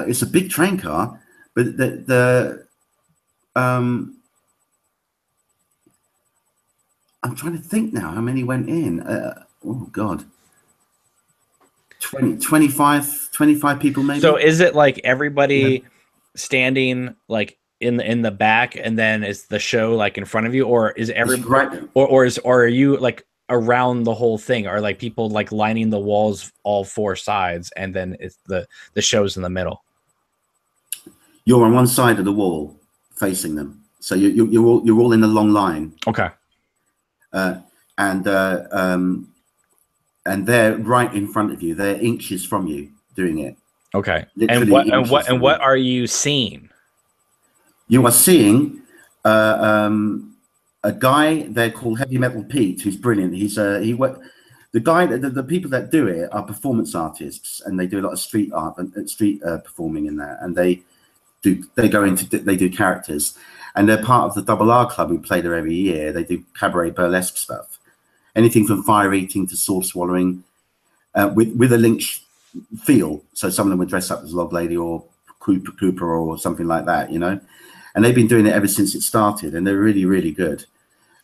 it's a big train car, but I'm trying to think now how many went in. Oh God, 25 people maybe. So is it like everybody standing like in the back, and then is the show like in front of you, or is everybody, or are you like around the whole thing? Are like people like lining the walls all four sides, and then it's the show's in the middle? You're on one side of the wall facing them, so you're all in a long line. Okay. And they're right in front of you. They're inches from you doing it. Okay. Literally and what are you seeing? You are seeing a guy there called Heavy Metal Pete, who's brilliant. The people that do it are performance artists, and they do a lot of street art and street performing in that. And they do characters, and they're part of the Double R Club. We play there every year. They do cabaret burlesque stuff, anything from fire eating to sword swallowing, with a Lynch feel. So some of them would dress up as Log Lady or Cooper or something like that, And they've been doing it ever since it started, and they're really, really good.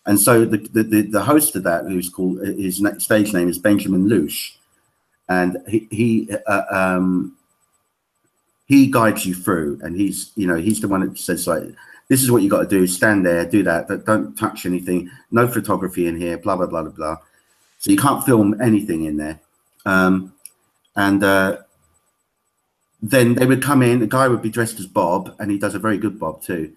And so the host of that, who's called, his stage name is Benjamin Lynch, and he guides you through, and he's the one that says, like, this is what you got to do: stand there, do that, but don't touch anything. No photography in here. Blah blah blah blah blah. So you can't film anything in there. Then they would come in. The guy would be dressed as Bob, and he does a very good Bob too.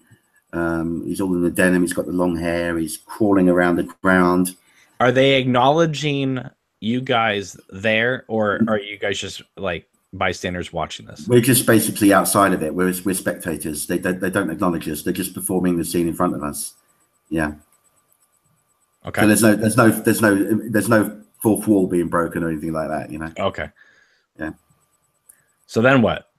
He's all in the denim. He's got the long hair. He's crawling around the ground. Are they acknowledging you guys there, or are you guys just like bystanders watching this? We're just basically outside of it. We're spectators. They don't acknowledge us. They're just performing the scene in front of us. Yeah. Okay. So there's no fourth wall being broken or anything like that. Okay. Yeah. So then what?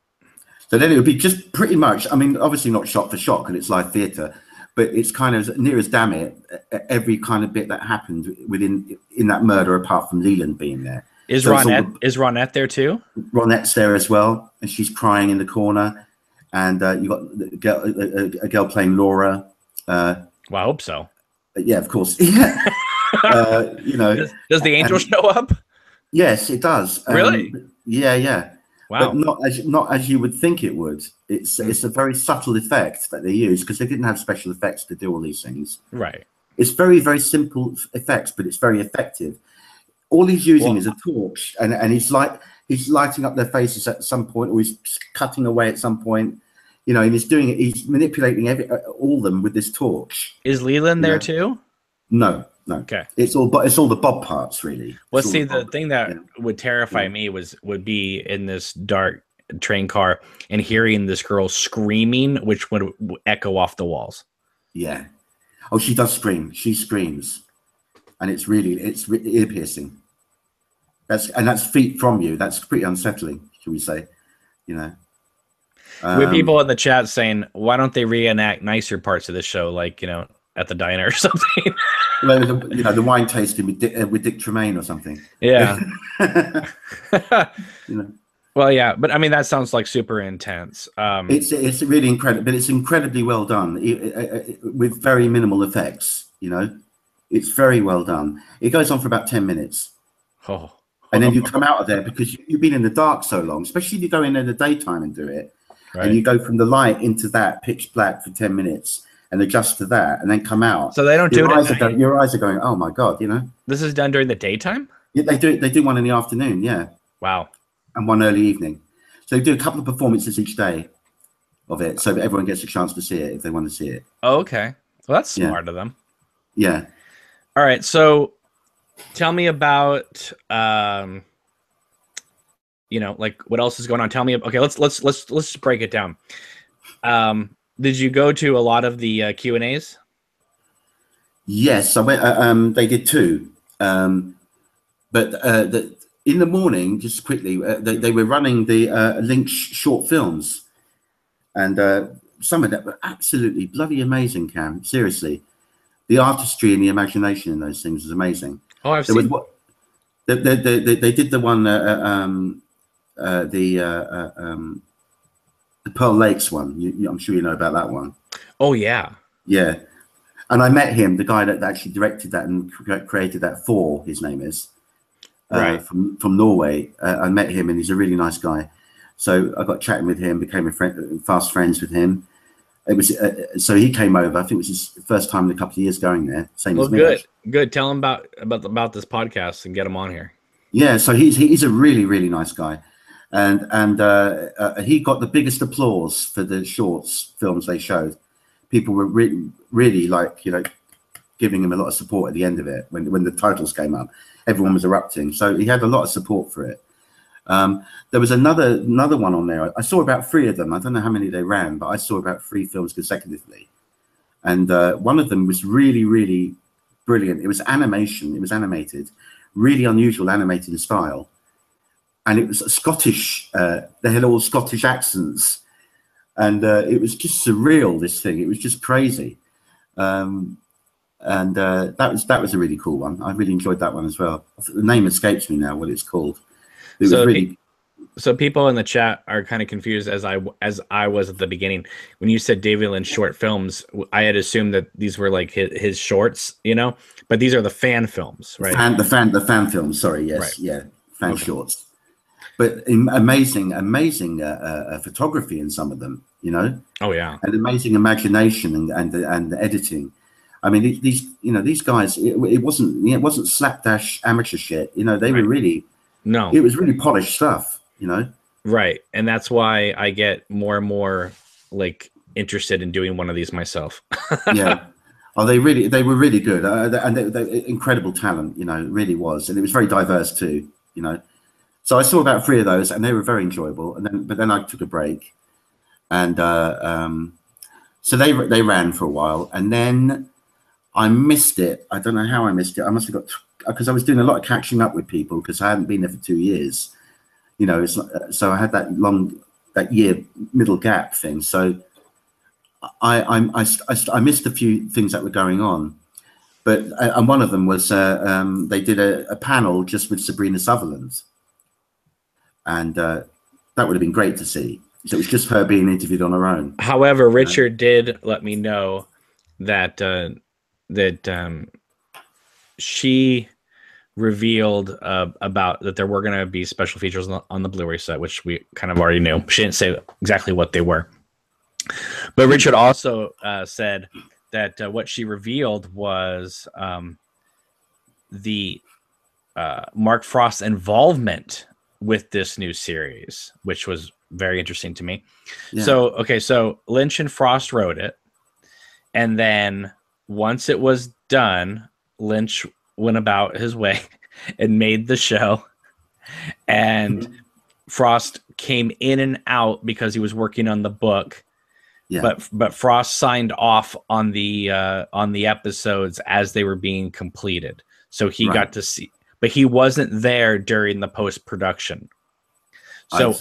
So then it would be just pretty much, I mean, obviously not shot for shot because it's live theatre, but it's kind of near as damn it every kind of bit that happened in that murder, apart from Leland being there. Is Ronette there too? Ronette's there as well, and she's crying in the corner. And you got a girl playing Laura. Well, I hope so. Yeah, of course. Yeah. Does the angel show up? Yes, it does. Really? Yeah. Wow. But not as you would think it would. It's a very subtle effect that they use, because they didn't have special effects to do all these things. Right. It's very, very simple effects, but it's very effective. All he's using is a torch, and he's lighting up their faces at some point, or he's cutting away at some point, and he's doing it. He's manipulating all of them with this torch. Is Leland there too? No. Okay. It's all the Bob parts, really. Well, see, the thing that would terrify me would be in this dark train car and hearing this girl screaming, which would echo off the walls. Yeah. Oh, she does scream. She screams, and it's ear piercing. That's feet from you. That's pretty unsettling, shall we say? With people in the chat saying, "Why don't they reenact nicer parts of the show, like at the diner or something?" Well, the wine tasting with Dick Tremaine or something. Yeah. Well, yeah, but I mean that sounds like super intense. It's really incredible, but it's incredibly well done with very minimal effects. It's very well done. It goes on for about 10 minutes. Oh. And then you come out of there because you've been in the dark so long, especially if you go in the daytime and do it, right. And you go from the light into that pitch black for 10 minutes and adjust to that and then come out. So they don't do it. Your eyes are going, oh my God, This is done during the daytime? Yeah, they do one in the afternoon, yeah. Wow. And one early evening. So they do a couple of performances each day of it so that everyone gets a chance to see it if they want to see it. Oh, okay. Well, that's smart of them. Yeah. All right, so tell me about you know, like what else is going on? Tell me. Okay, let's break it down. Did you go to a lot of the Q&As? Yes, I went. They did two, but in the morning, just quickly, they were running the Lynch short films, and some of them were absolutely bloody amazing. Cam, seriously, the artistry and the imagination in those things is amazing. Oh, I've There was seen. what they did the one, the Pearl Lakes one. I'm sure you know about that one. Oh yeah, Yeah, and I met him, the guy that actually directed that and created that. For his name is right. from Norway. I met him, and he's a really nice guy. So I got chatting with him, became fast friends with him. It was so he came over. I think it was his first time in a couple of years going there. Same Well, as me. good, Actually. good. Tell him about this podcast and get him on here. Yeah, so he's a really nice guy, and he got the biggest applause for the shorts films they showed. People were really like, you know, giving him a lot of support at the end of it when the titles came up. Everyone was erupting, so he had a lot of support for it. There was another one on there. I saw about 3 of them. I don't know how many they ran, but I saw about 3 films consecutively, and one of them was really brilliant. It was animation. It was animated, really unusual animated style, and it was Scottish. They had all Scottish accents, and it was just surreal. This thing, it was just crazy. And that was a really cool one. I really enjoyed that one as well. The name escapes me now what it's called. It was really. So people in the chat are kind of confused as I was at the beginning. When you said David Lynch short films, I had assumed that these were like his shorts, you know, but these are the fan films, right? The fan films. Sorry, yes, right. Yeah, fan shorts. But amazing photography in some of them, you know. Oh yeah, and amazing imagination and the editing. I mean, these guys. It wasn't slapdash amateur shit. You know, they were really. No, it was really polished stuff. You know. Right, and that's why I get more and more like interested in doing one of these myself. Yeah. Oh, they were really good, and they incredible talent. You know, it really was, and it was very diverse too. You know. So I saw about 3 of those, and they were very enjoyable. But then I took a break, and so they ran for a while, and then I missed it. I don't know how I missed it. I must have got, because I was doing a lot of catching up with people because I hadn't been there for 2 years. You know, so I had that year middle gap thing. So I missed a few things that were going on, but and one of them was they did a panel just with Sabrina Sutherland. And that would have been great to see. So it was just her being interviewed on her own. However, Richard did let me know that she revealed about that there were going to be special features on the Blu-ray set, which we kind of already knew. She didn't say exactly what they were. But Richard also said that what she revealed was the Mark Frost's involvement with this new series, which was very interesting to me. Yeah. So Lynch and Frost wrote it, and then once it was done, Lynch went about his way and made the show, and Frost came in and out because he was working on the book. Yeah. But Frost signed off on the episodes as they were being completed, so he got to see. But he wasn't there during the post-production. So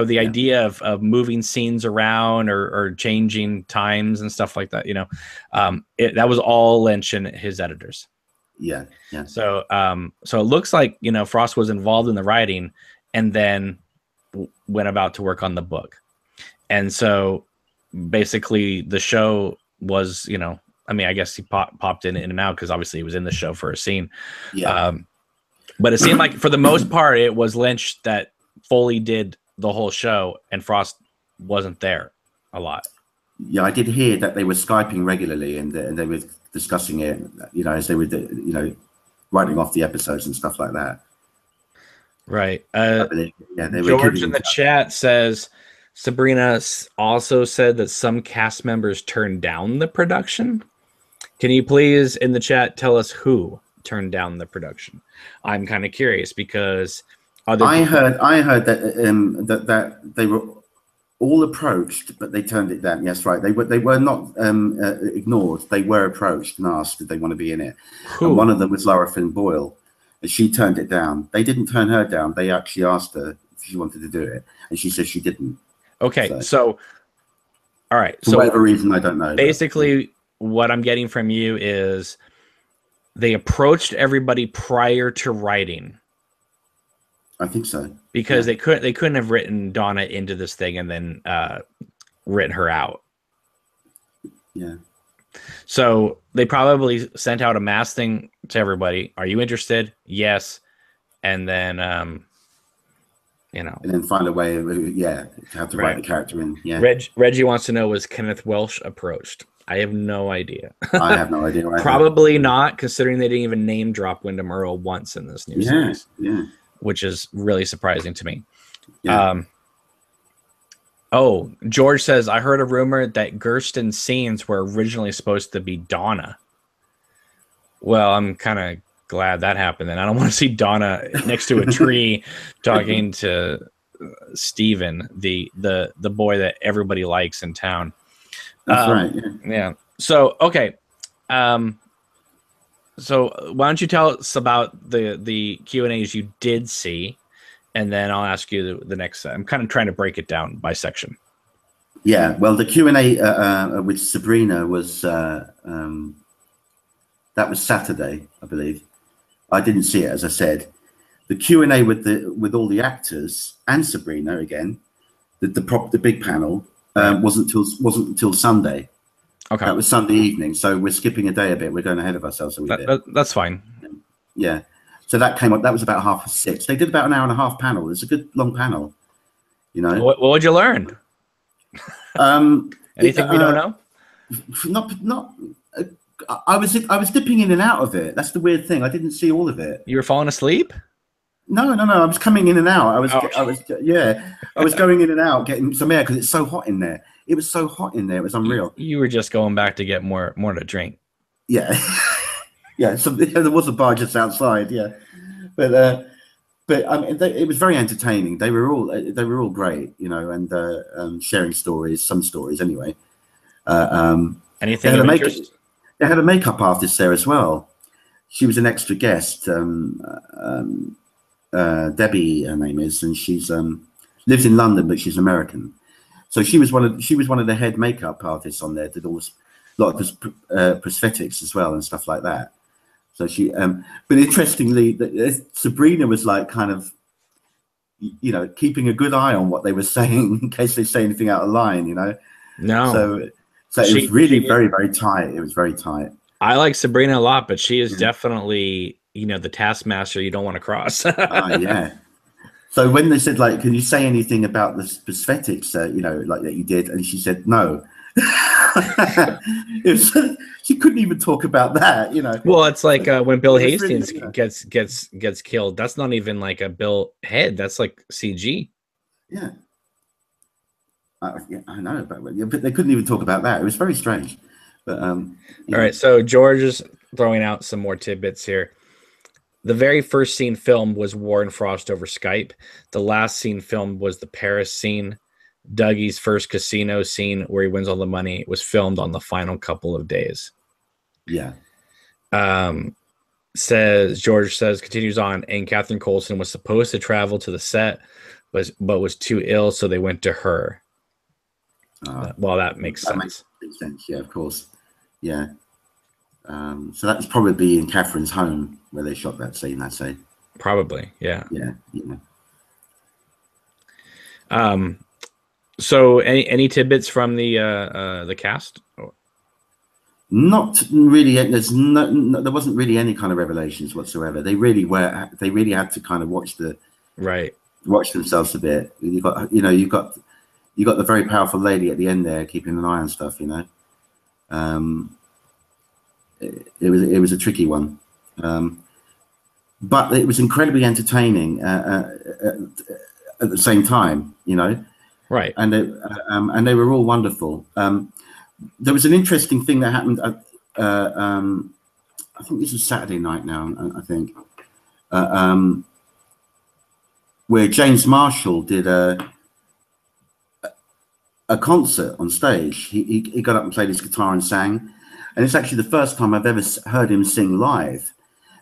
the idea of moving scenes around or changing times and stuff like that, you know, that was all Lynch and his editors. Yeah. So it looks like, you know, Frost was involved in the writing and then went about to work on the book. And so basically the show was, you know, I mean, I guess he popped in and out because obviously he was in the show for a scene. Yeah. But it seemed like for the most part, it was Lynch that fully did the whole show, and Frost wasn't there a lot. Yeah, I did hear that they were Skyping regularly, and they were discussing it, you know, as they were, you know, writing off the episodes and stuff like that. Right. George in the chat says Sabrina also said that some cast members turned down the production. Can you please, in the chat, tell us who turned down the production? I'm kind of curious because Other I heard that they were all approached, but they turned it down. Yes, right. They were not ignored. They were approached and asked did they want to be in it. And who? one of them was Laura Flynn Boyle, and she turned it down. They didn't turn her down. They actually asked her if she wanted to do it, and she said she didn't. Okay, so all right. For whatever reason, I don't know. Basically, what I'm getting from you is they approached everybody prior to writing. I think so. Because they couldn't have written Donna into this thing and then written her out. Yeah. So they probably sent out a mass thing to everybody. Are you interested? Yes. And then and then find a way of how to write the character in. Yeah. Reggie wants to know, was Kenneth Welsh approached? I have no idea. I have no idea. Probably not, considering they didn't even name drop Wyndham Earl once in this new series. Yeah. Which is really surprising to me. Yeah. George says, I heard a rumor that Gersten's scenes were originally supposed to be Donna. Well, I'm kind of glad that happened. And I don't want to see Donna next to a tree talking to Steven, the boy that everybody likes in town. That's right. Yeah. So, okay. So why don't you tell us about the Q&As you did see, and then I'll ask you the next. I'm kind of trying to break it down by section. Yeah, well, the Q&A with Sabrina was that was Saturday, I believe. I didn't see it, as I said. The Q&A with all the actors and Sabrina again, the big panel wasn't until Sunday. Okay, that was Sunday evening, so we're skipping a day a bit. We're going ahead of ourselves a wee bit. That's fine. Yeah, so that came up. That was about 6:30. They did about an hour and a half panel. It's a good long panel. What would you learn? Anything we don't know? Not. I was dipping in and out of it. That's the weird thing. I didn't see all of it. You were falling asleep? No. I was coming in and out. I was going in and out, getting some air because it's so hot in there. It was so hot in there. It was unreal. You were just going back to get more to drink. Yeah, yeah. So there was a bar just outside. Yeah, but I mean, it was very entertaining. They were all great, and sharing stories, some stories anyway. Anything of interest? They had a makeup artist there as well. She was an extra guest. Debbie, her name is, and she's lives in London, but she's American. So she was one of the head makeup artists on there. Did a lot of prosthetics as well and stuff like that. So she, but interestingly, Sabrina was like kind of, keeping a good eye on what they were saying in case they say anything out of line. No. So it was really very, very tight. It was very tight. I like Sabrina a lot, but she is definitely, the taskmaster you don't want to cross. Yeah. So when they said, like, can you say anything about the prosthetics, like that you did? And she said, no. She couldn't even talk about that, Well, it's like when Bill Hastings gets killed. That's not even like a Bill head. That's like CG. Yeah. I know, but they couldn't even talk about that. It was very strange. But all right, so George is throwing out some more tidbits here. The very first scene filmed was Warren Frost over Skype. The last scene filmed was the Paris scene. Dougie's first casino scene where he wins all the money was filmed on the final couple of days. Yeah. Continues on, and Catherine Coulson was supposed to travel to the set, but was too ill, so they went to her. Well, that makes sense. Makes sense, yeah, of course. Yeah. So that's probably in Catherine's home where they shot that scene, I'd say. Probably, yeah. Yeah. So any tidbits from the cast? Not really. There wasn't really any kind of revelations whatsoever. They really had to kind of watch themselves a bit. You got the very powerful lady at the end there keeping an eye on stuff. It was a tricky one, but it was incredibly entertaining at the same time. Right. And they were all wonderful. There was an interesting thing that happened. I think this was Saturday night now. I think where James Marshall did a concert on stage. He got up and played his guitar and sang, and it's actually the first time I've ever heard him sing live,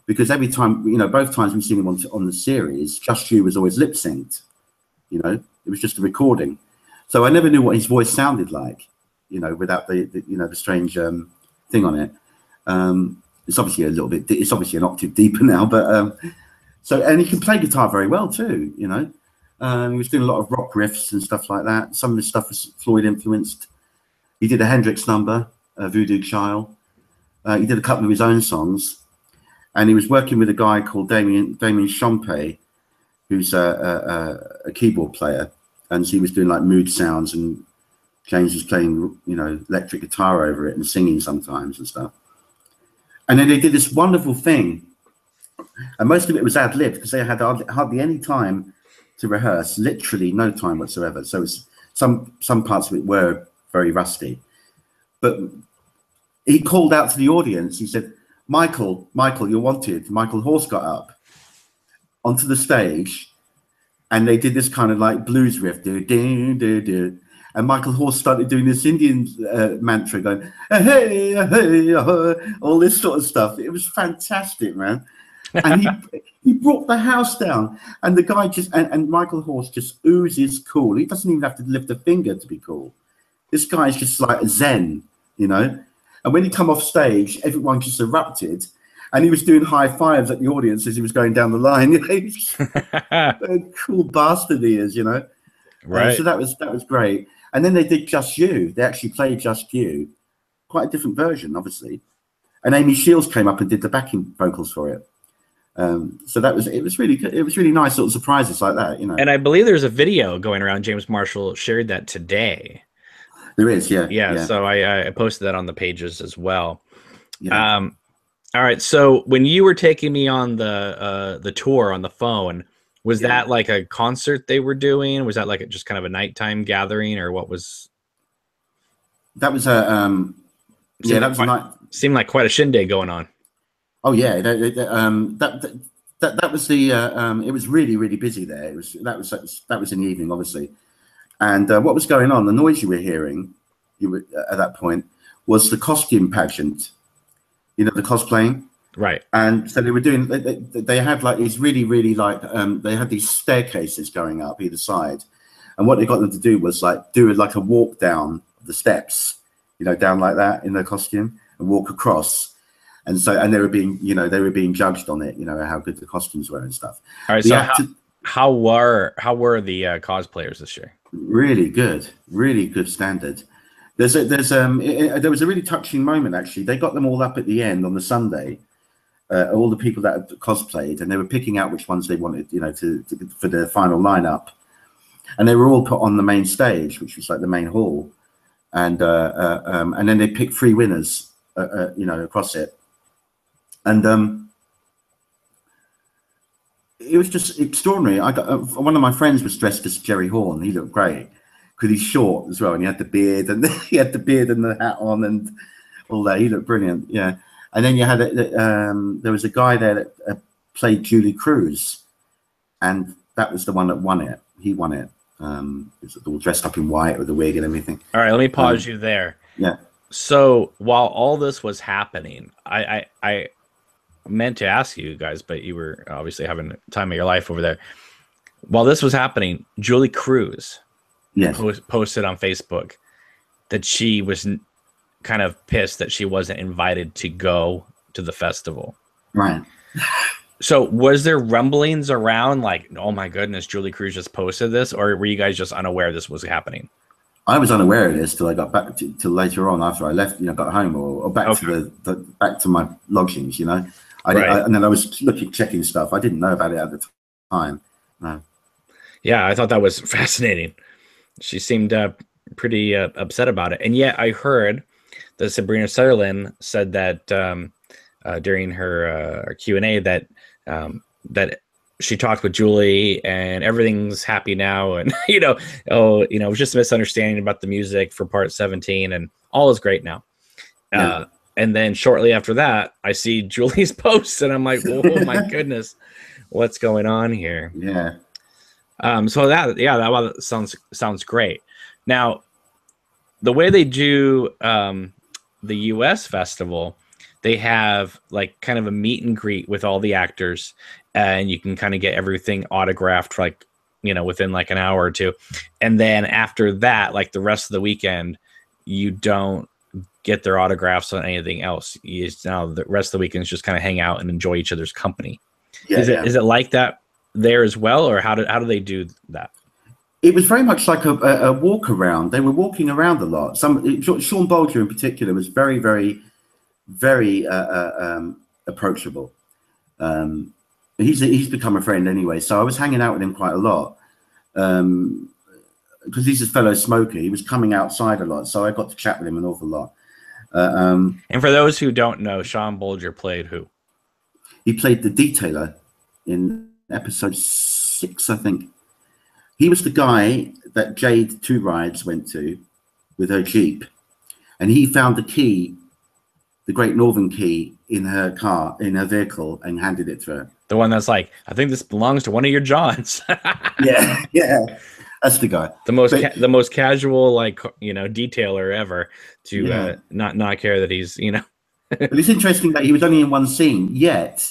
because every time, you know, both times we've seen him on the series, Just You was always lip synced. You know, it was just a recording, so I never knew what his voice sounded like, you know, without the you know, the strange thing on it. It's obviously a little bit, it's obviously an octave deeper now, but so, and he can play guitar very well too, you know. He was doing a lot of rock riffs and stuff like that. Some of his stuff was Floyd influenced. He did a Hendrix number, Voodoo Child. He did a couple of his own songs, and he was working with a guy called Damien Chompé, who's a keyboard player, and so he was doing like mood sounds, and James was playing, you know, electric guitar over it and singing sometimes and stuff. And then they did this wonderful thing, and most of it was ad-lib because they had hardly any time to rehearse, literally no time whatsoever. So it's some parts of it were very rusty, but he called out to the audience. He said, Michael, you're wanted. Michael Horse got up onto the stage, and they did this kind of like blues riff, do, do, do, do. And Michael Horse started doing this Indian mantra, going, hey, hey, all this sort of stuff. It was fantastic, man. And he brought the house down, and the guy just, and Michael Horse just oozes cool. He doesn't even have to lift a finger to be cool. This guy's just like zen, you know. And when he come off stage, everyone just erupted, and he was doing high fives at the audience as he was going down the line. A cool bastard he is, you know. Right. So that was great. And then they did Just You. They actually played Just You, quite a different version, obviously. And Amy Shields came up and did the backing vocals for it. So it was really good. It was really nice little surprises like that, you know. And I believe there's a video going around. James Marshall shared that today. There is, yeah. Yeah. So I posted that on the pages as well. Yeah. All right. So when you were taking me on the tour on the phone, was that like a concert they were doing? Was that like just kind of a nighttime gathering, or what was? That was a that was a night. Seemed like quite a shindig going on. Oh yeah, that was the. It was really, really busy there. That was in the evening, obviously. And what was going on? The noise you were hearing, at that point, was the costume pageant. You know, the cosplaying. Right. And so they were doing. They had like these really, really like. They had these staircases going up either side, and what they got them to do was like do like a walk down the steps, you know, down like that in their costume, and walk across. And so, and they were being judged on it, you know, how good the costumes were and stuff. All right. So how were the cosplayers this year? Really good standard. There was a really touching moment actually. They got them all up at the end on the Sunday, all the people that had cosplayed, and they were picking out which ones they wanted, you know, for the final lineup, and they were all put on the main stage, which was like the main hall, and then they picked 3 winners, you know, across it. And it was just extraordinary. I got one of my friends was dressed as Jerry Horn. He looked great because he's short as well, and he had the beard and the hat on and all that. He looked brilliant. Yeah. And then you had there was a guy there that played Julie Cruz, and that was the one that won it. He won it. He was all dressed up in white with the wig and everything. All right, let me pause you there. Yeah. So while all this was happening, I meant to ask you guys, but you were obviously having the time of your life over there. While this was happening, Julie Cruz posted on Facebook that she was kind of pissed that she wasn't invited to go to the festival. Right. So was there rumblings around like, oh my goodness, Julie Cruz just posted this, or were you guys just unaware this was happening? I was unaware of this till I got back till later on after I left, you know, got home or back to back to my lodgings, you know. And then I was checking stuff. I didn't know about it at the time. No. Yeah, I thought that was fascinating. She seemed pretty upset about it, and yet I heard that Sabrina Sutherland said that during her Q&A that she talked with Julie and everything's happy now, and it was just a misunderstanding about the music for part 17, and all is great now. Yeah. And then shortly after that, I see Julie's posts, and I'm like, oh my goodness, what's going on here? Yeah. So that sounds great. Now, the way they do the U.S. festival, they have like kind of a meet and greet with all the actors, and you can kind of get everything autographed, like within like an hour or two, and then after that, like the rest of the weekend, you don't get their autographs on anything else. Now the rest of the weekends just kind of hang out and enjoy each other's company. Yeah, Is it like that there as well, or how do they do that? it was very much like a walk around. They were walking around a lot. Sean Bolger in particular was very, very, very approachable. He's become a friend anyway. So I was hanging out with him quite a lot because he's a fellow smoker. He was coming outside a lot, so I got to chat with him an awful lot. And for those who don't know, Sean Bolger played who? He played the detailer in episode 6, I think. He was the guy that Jade Two Rides went to with her Jeep, and he found the key, the Great Northern key, in her car, in her vehicle, and handed it to her. The one that's like, I think this belongs to one of your Johns. Yeah, that's the guy. The most casual, like detailer ever to not care that he's But it's interesting that he was only in one scene, yet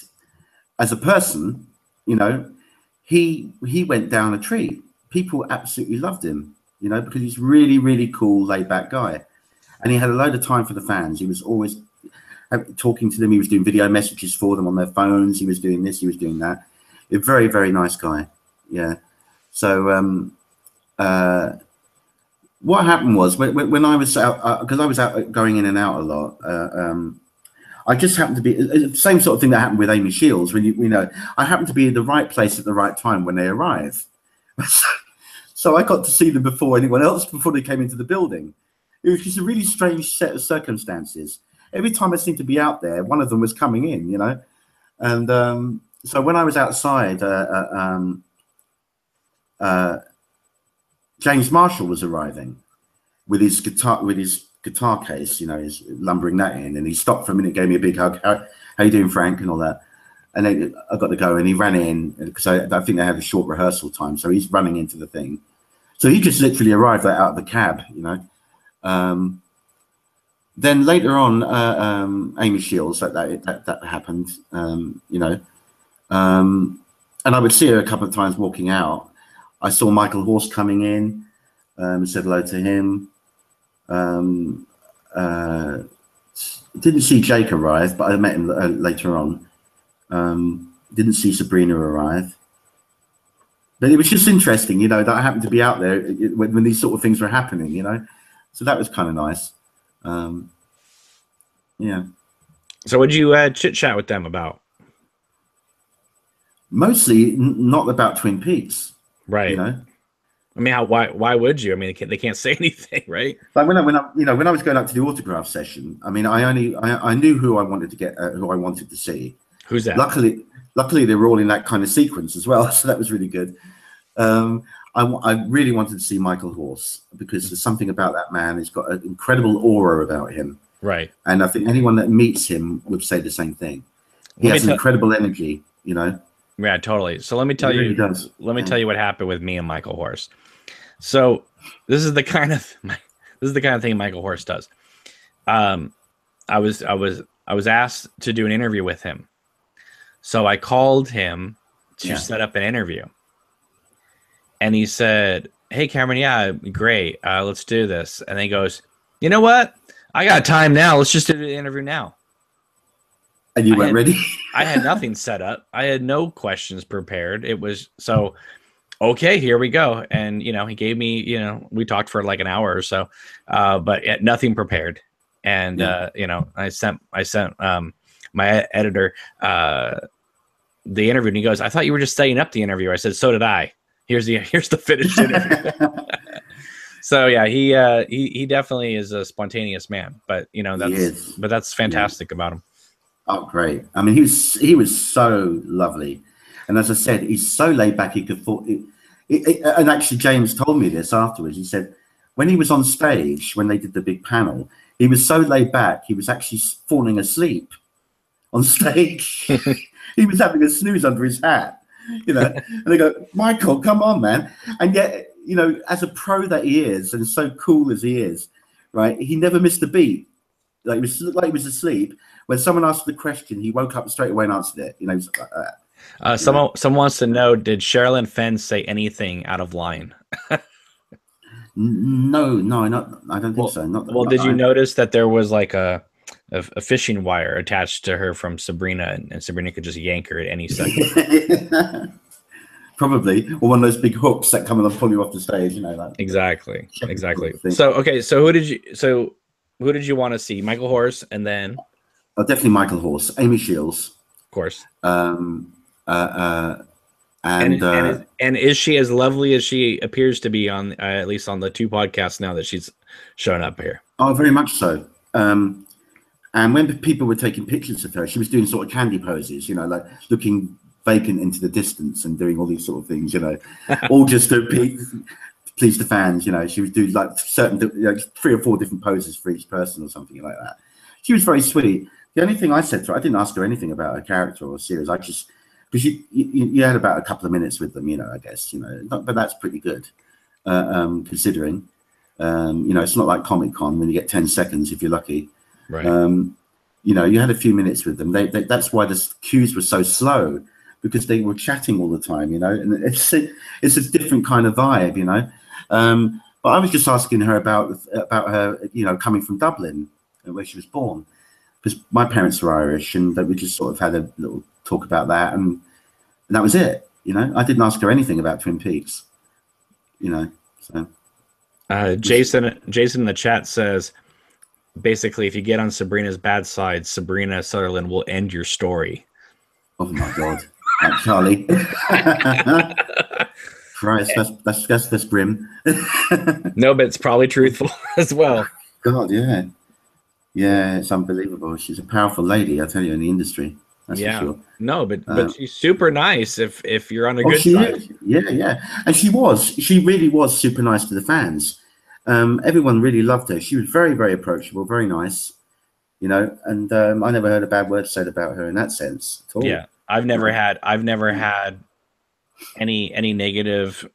as a person, he went down a treat. People absolutely loved him, because he's really, really cool, laid-back guy. And he had a load of time for the fans. He was always talking to them. He was doing video messages for them on their phones. He was doing this, he was doing that. A very, very nice guy. Yeah. So what happened was when I was out, because I was out going in and out a lot, I just happened to be the same sort of thing that happened with Amy Shields. When I happened to be in the right place at the right time when they arrived. So I got to see them before anyone else, before they came into the building. It was just a really strange set of circumstances. Every time I seemed to be out there, one of them was coming in, And so when I was outside, James Marshall was arriving with his guitar case, he's lumbering that in, and he stopped for a minute, gave me a big hug. How you doing, Frank, and all that. And then I got to go, and he ran in because I think they had a short rehearsal time, so he's running into the thing. So he just literally arrived out of the cab, Then later on, Amy Shields, that happened, and I would see her a couple of times walking out. I saw Michael Horse coming in, said hello to him. Didn't see Jake arrive, but I met him later on. Didn't see Sabrina arrive, but it was just interesting, that I happened to be out there when these sort of things were happening, so that was kind of nice. Yeah. So what'd you chit chat with them about? Mostly not about Twin Peaks, right? I mean, why would you? I mean, they can't say anything, right? Like when I was going up to the autograph session, I mean, I knew who I wanted to get, who I wanted to see. Who's that? Luckily, they were all in that kind of sequence as well, so that was really good. I really wanted to see Michael Horse because there's something about that man. He's got an incredible aura about him, right? And I think anyone that meets him would say the same thing. He has an incredible energy, Yeah, totally. So let me tell you. Let me tell you what happened with me and Michael Horse. So this is the kind of thing Michael Horse does. I was asked to do an interview with him. So I called him to set up an interview. And he said, "Hey, Cameron, yeah, great. Let's do this." And then he goes, "You know what? I got time now. Let's just do the interview now." And you weren't ready? I had nothing set up. I had no questions prepared. It was so, okay, here we go. And, he gave me, we talked for like an hour or so, but nothing prepared. And, I sent my editor the interview, and he goes, "I thought you were just setting up the interview." I said, "So did I. Here's the finished interview." So yeah, he definitely is a spontaneous man, but that's fantastic about him. Oh, great. I mean, he was so lovely. And as I said, he's so laid back, he could fall. And actually, James told me this afterwards. He said, when he was on stage, when they did the big panel, he was so laid back, he was actually falling asleep on stage. He was having a snooze under his hat. you know, and they go, Michael, come on, man. And yet, you know, as a pro that he is, and so cool as he is, right, he never missed a beat. Like he was asleep. When someone asked the question, he woke up straight away and answered it. You know, Someone wants to know: did Sherilyn Fenn say anything out of line? No, I don't think so. Did you notice that there was like a fishing wire attached to her from Sabrina, and Sabrina could just yank her at any second? Probably, or one of those big hooks that come and pull you off the stage. You know, like exactly. So okay, so who did you want to see? Michael Horse, and then definitely Michael Horse, Amy Shields, of course. And is she as lovely as she appears to be on at least on the 2 podcasts now that she's shown up here? Oh, very much so. And when people were taking pictures of her, she was doing sort of candy poses, you know, like looking vacant into the distance and doing all these sort of things, you know, all just to please the fans. You know, she would do like certain, you know, 3 or 4 different poses for each person or something like that. She was very sweet. The only thing I said to her, I didn't ask her anything about her character or series. I just, because you had about a couple of minutes with them, you know, I guess, you know, but that's pretty good, considering, you know, it's not like Comic-Con when you get 10 seconds if you're lucky. Right. You know, you had a few minutes with them. That's why the queues were so slow, because they were chatting all the time, you know, and it's a different kind of vibe, you know. But I was just asking her about her, you know, coming from Dublin, where she was born, because my parents were Irish, and we just sort of had a little talk about that, and that was it. You know, I didn't ask her anything about Twin Peaks, you know. So Jason in the chat says, basically, if you get on Sabrina's bad side, Sabrina Sutherland will end your story. Oh my God, like Charlie. Christ, that's grim. No, but it's probably truthful as well. God, yeah, it's unbelievable. She's a powerful lady, I tell you, in the industry. That's for sure. No, but she's super nice if you're on the good side. Is. Yeah. And she really was super nice to the fans. Everyone really loved her. She was very, very approachable, very nice, you know, and I never heard a bad word said about her in that sense at all. Yeah. I've never had any negative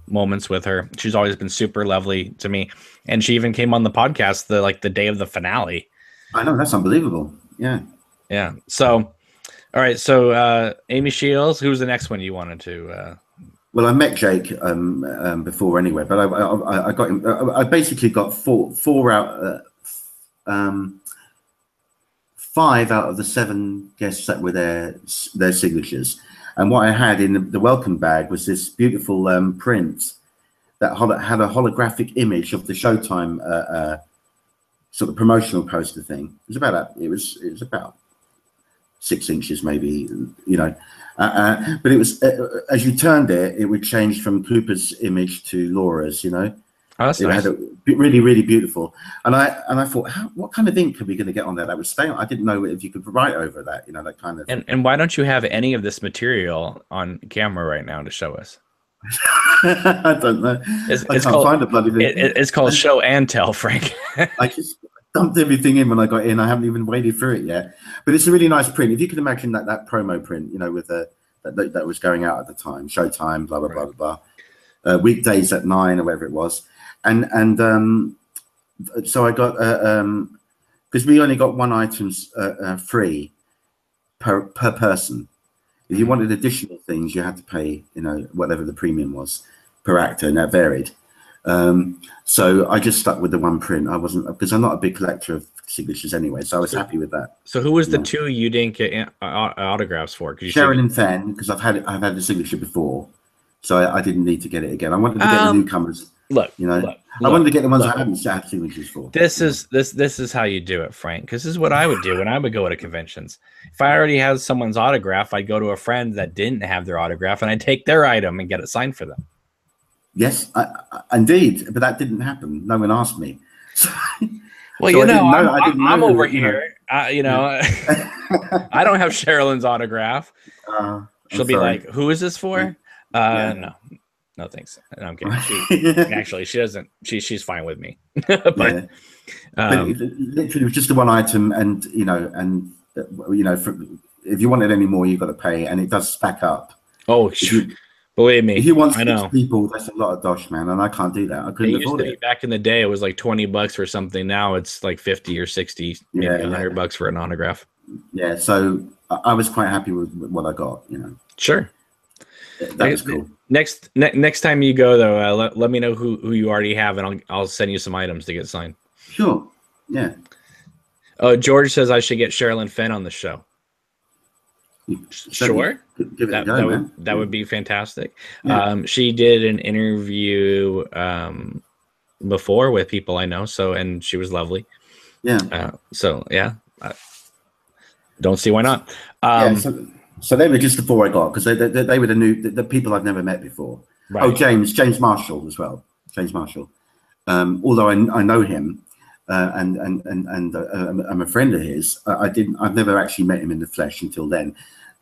moments with her. She's always been super lovely to me. And she even came on the podcast the day of the finale. I know, that's unbelievable. Yeah. So, all right. So, Amy Shields, who's the next one you wanted to? Well, I met Jake before anyway, but I got him. I basically got 5 out of the 7 guests that were their signatures. And what I had in the welcome bag was this beautiful print that had a holographic image of the Showtime sort of promotional poster thing. It was about 6 inches maybe, you know, but it was as you turned it, it would change from Cooper's image to Laura's, you know. Oh, that's nice. Had really, really beautiful. And I thought, what kind of ink are we going to get on there that would stay on? I didn't know if you could write over that, you know, that kind of. And why don't you have any of this material on camera right now to show us? I don't know. I can't find a bloody thing. It's called show and tell, Frank. I just dumped everything in when I got in. I haven't even waded through it yet. But it's a really nice print. If you can imagine that promo print, you know, with that was going out at the time, Showtime, blah blah blah blah blah, weekdays at 9 or whatever it was, and so I got because we only got 1 item free per person. If you wanted additional things, you had to pay, you know, whatever the premium was per actor, and that varied. So I just stuck with the 1 print. I wasn't, because I'm not a big collector of signatures anyway, so I was happy with that. So who was the 2 you didn't get autographs for? Sherilyn Fenn, because I've had the signature before, so I didn't need to get it again. I wanted to get the newcomers. Look, you know, I wanted to get the ones I hadn't had signatures for. This is how you do it, Frank. Because this is what I would do when I would go to conventions. If I already had someone's autograph, I'd go to a friend that didn't have their autograph, and I'd take their item and get it signed for them. Yes, indeed, but that didn't happen. No one asked me. Well, so you know, I'm over here. You know, I don't have Sherilyn's autograph. She'll be like, "Who is this for?" No, thanks. No, I'm kidding. Actually, she doesn't. She's fine with me. But it literally was just the 1 item, and you know, if you wanted any more, you've got to pay, and it does stack up. Oh, believe me, if you want I 6 know. people, that's a lot of dosh, man, and I can't do that. I It couldn't used afford to be it. back in the day, it was like $20 for something. Now it's like 50 or 60, maybe $100 for an autograph. Yeah, so I was quite happy with what I got. You know. Sure. That was cool. Next time you go though, let me know who you already have, and I'll send you some items to get signed. Sure. Yeah. George says I should get Sherilyn Fenn on the show. Sure. Give it a go, man. That would be fantastic. Yeah. She did an interview before with people I know, and she was lovely. Yeah. So yeah, don't see why not. Yeah. So they were just the 4 I got, because they were the people I've never met before. Right. Oh, James Marshall as well. James Marshall. Although I know him, and I'm a friend of his. I've never actually met him in the flesh until then,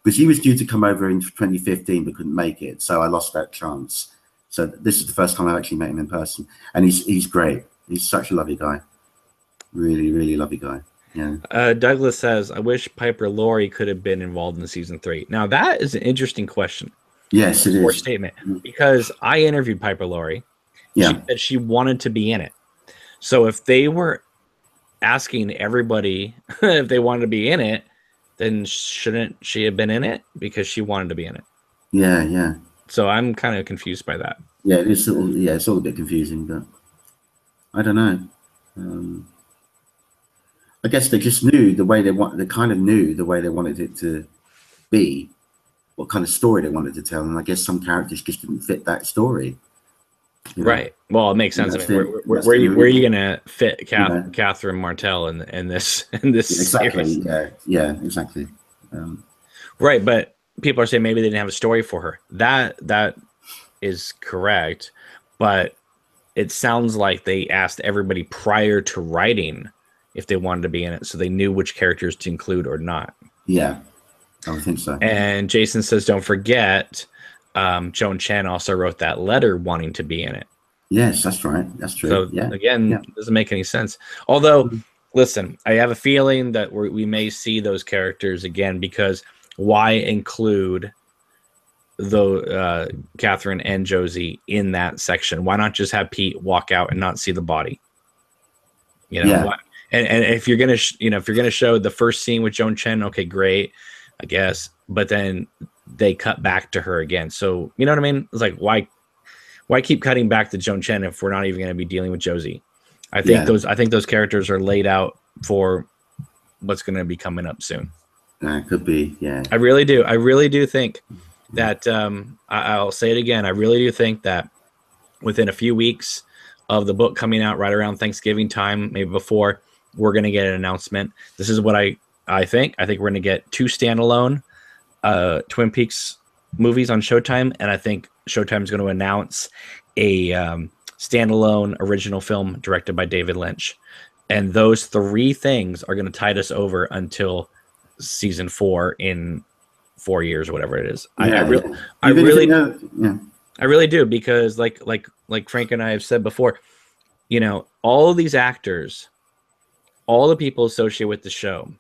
because he was due to come over in 2015 but couldn't make it, so I lost that chance. So this is the first time I've actually met him in person, and he's great. He's such a lovely guy. Really, really lovely guy. Yeah. Douglas says, I wish Piper Laurie could have been involved in season 3. Now that is an interesting question. Yes, it is. Statement, because I interviewed Piper Laurie. Yeah. She said she wanted to be in it. So if they were asking everybody if they wanted to be in it, then shouldn't she have been in it because she wanted to be in it? Yeah, yeah. So I'm kind of confused by that. Yeah, it's all a bit confusing, but I don't know. I guess they just knew the way they knew the way they wanted it to be, what kind of story they wanted to tell, and I guess some characters just didn't fit that story. You know? Right. Well, it makes sense. I mean, where are you gonna fit Catherine Martell in this exactly series? Yeah, exactly. Right, but people are saying maybe they didn't have a story for her. That is correct, but it sounds like they asked everybody prior to writing if they wanted to be in it, so they knew which characters to include or not. Yeah, I would think so. And Jason says, don't forget, Joan Chen also wrote that letter wanting to be in it. Yes, that's right. That's true. So again, it doesn't make any sense. Although, listen, I have a feeling that we may see those characters again, because why include Catherine and Josie in that section? Why not just have Pete walk out and not see the body? You know, why? And if you're gonna show the first scene with Joan Chen, okay, great, I guess. But then they cut back to her again. So you know what I mean? It's like why keep cutting back to Joan Chen if we're not even going to be dealing with Josie? I think those characters are laid out for what's going to be coming up soon. Could be, yeah. I really do. I really do think that I'll say it again. I really do think that within a few weeks of the book coming out, right around Thanksgiving time, maybe before, we're going to get an announcement. This is what I think. I think we're going to get 2 standalone Twin Peaks movies on Showtime, and I think Showtime is going to announce a standalone original film directed by David Lynch. And those 3 things are going to tide us over until season 4 in 4 years or whatever it is. I really do, because like Frank and I have said before, you know, all of these actors, all the people associated with the show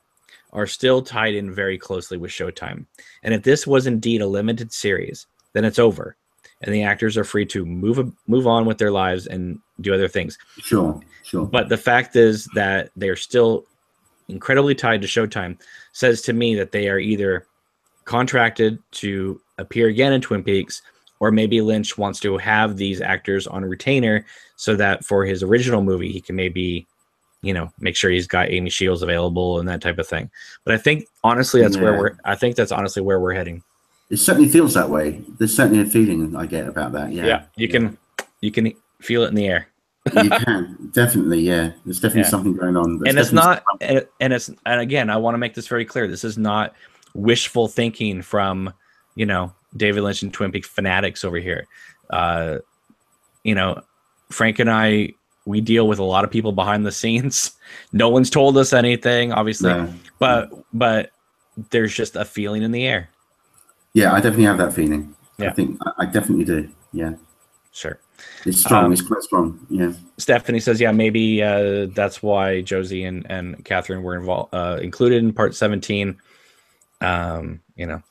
are still tied in very closely with Showtime. And if this was indeed a limited series, then it's over, and the actors are free to move on with their lives and do other things. Sure. But the fact is that they're still incredibly tied to Showtime says to me that they are either contracted to appear again in Twin Peaks, or maybe Lynch wants to have these actors on retainer so that for his original movie, he can maybe, you know, make sure he's got Amy Shields available and that type of thing. But I think honestly, that's honestly where we're heading. It certainly feels that way. There's certainly a feeling I get about that. Yeah. You can feel it in the air. You can definitely, yeah. There's definitely something going on. And it's not, and again, I want to make this very clear. This is not wishful thinking from, you know, David Lynch and Twin Peaks fanatics over here. You know, Frank and I, we deal with a lot of people behind the scenes. No one's told us anything, obviously, but there's just a feeling in the air. Yeah, I definitely have that feeling. Yeah. I think I definitely do. Yeah. Sure. It's strong. It's quite strong. Yeah. Stephanie says, yeah, maybe that's why Josie and Catherine were included in part 17. You know,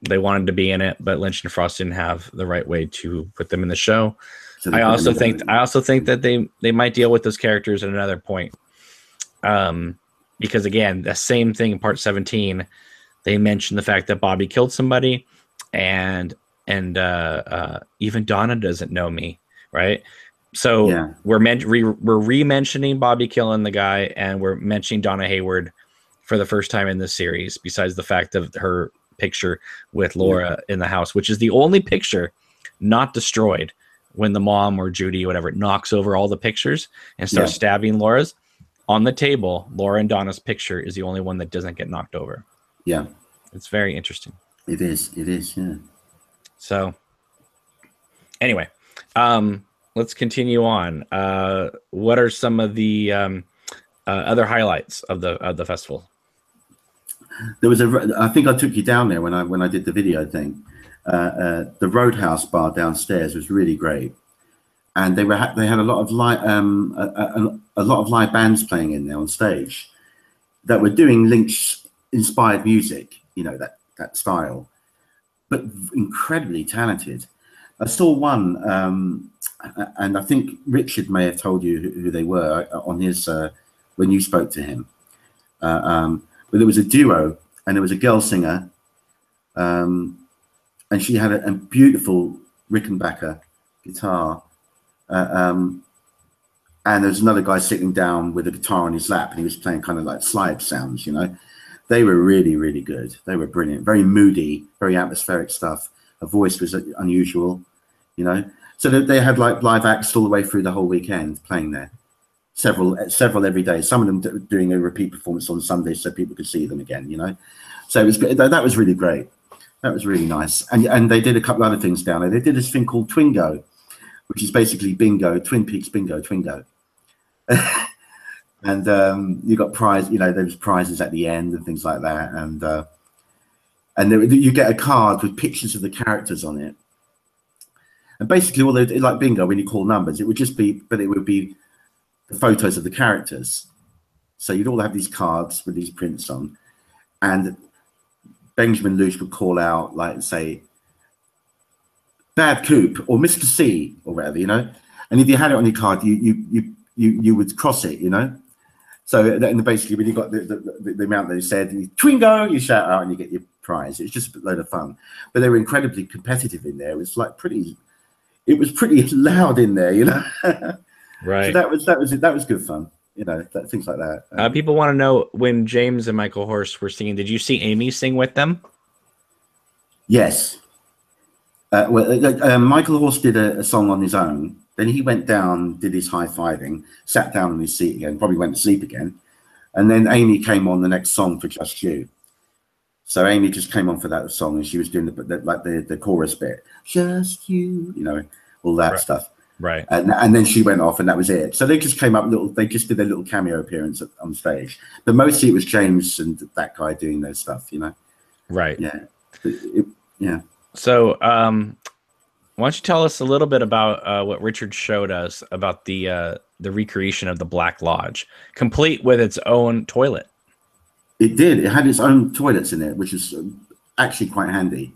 they wanted to be in it, but Lynch and Frost didn't have the right way to put them in the show. So I also think that they might deal with those characters at another point. Because again, the same thing in part 17, they mentioned the fact that Bobby killed somebody, and even Donna doesn't know me, right? So yeah, we're re-mentioning Bobby killing the guy, and we're mentioning Donna Hayward for the first time in this series, besides the fact of her picture with Laura in the house, which is the only picture not destroyed when the mom or Judy or whatever knocks over all the pictures and starts stabbing Laura's. On the table, Laura and Donna's picture is the only one that doesn't get knocked over. Yeah. It's very interesting. It is, yeah. So anyway, let's continue on. What are some of the other highlights of the festival? There was I think I took you down there when I did the video thing. The Roadhouse bar downstairs was really great, and they had a lot of a lot of live bands playing in there on stage that were doing Lynch inspired music, you know, that style, but incredibly talented. I saw one, and I think Richard may have told you who they were on his when you spoke to him. But there was a duo, and there was a girl singer, and she had a beautiful Rickenbacker guitar, and there's another guy sitting down with a guitar on his lap, and he was playing kind of like slide sounds, you know. They were really, really good. They were brilliant, very moody, very atmospheric stuff. Her voice was unusual, you know. So they had like live acts all the way through the whole weekend playing there. Several every day. Some of them doing a repeat performance on Sundays so people could see them again, you know. So it was that was really great. That was really nice. And they did a couple other things down there. They did this thing called Twingo, which is basically bingo, Twin Peaks bingo, Twingo. And you got prize, you know, there was prizes at the end and things like that. And you get a card with pictures of the characters on it. And basically, all they like bingo, when you call numbers, it would just be, but it would be the photos of the characters. So you'd all have these cards with these prints on, and Benjamin Lynch would call out, like, say, Bad Coop or Mr. C or whatever, you know. And if you had it on your card, you would cross it, you know. So and basically, when you got the amount that they said, Twingo, you shout out and you get your prize. It's just a load of fun. But they were incredibly competitive in there. It was like it was pretty loud in there, you know. Right. So that was good fun, you know, things like that. People want to know, when James and Michael Horst were singing, did you see Amy sing with them? Yes. Michael Horst did a song on his own. Then he went down, did his high-fiving, sat down on his seat again, probably went to sleep again. And then Amy came on the next song for Just You. So Amy just came on for that song, and she was doing the chorus bit, Just You, you know, all that stuff. Right. And then she went off, and that was it. So they just came up they just did a little cameo appearance on stage. But mostly it was James and that guy doing their stuff, you know. Right. Yeah. Yeah. So why don't you tell us a little bit about what Richard showed us about the recreation of the Black Lodge, complete with its own toilet? It did. It had its own toilets in it, which is actually quite handy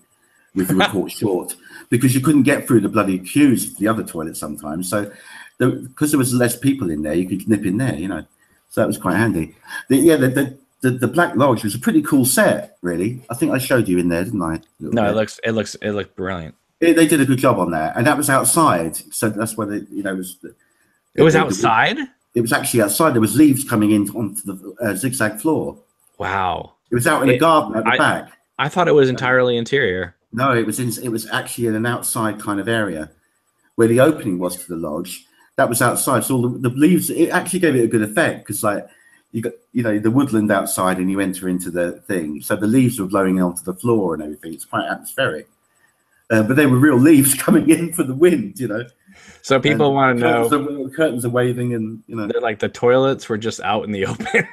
if you were caught short, because you couldn't get through the bloody queues of the other toilets sometimes. So because there was less people in there, you could nip in there, you know. So that was quite handy. The Black Lodge was a pretty cool set, really. I think I showed you in there, didn't I? No, it looks brilliant. They did a good job on that, and that was outside. So that's where it was outside. It was actually outside. There was leaves coming in onto the zigzag floor. Wow! It was out in the garden at the back. I thought it was entirely interior. No, it was actually in an outside kind of area where the opening was to the lodge. That was outside. So all the leaves. It actually gave it a good effect, because like you got, you know, the woodland outside, and you enter into the thing. So the leaves were blowing onto the floor and everything. It's quite atmospheric. But they were real leaves coming in for the wind, you know. So people want to know. The curtains are waving, and you know, they're like the toilets were just out in the open.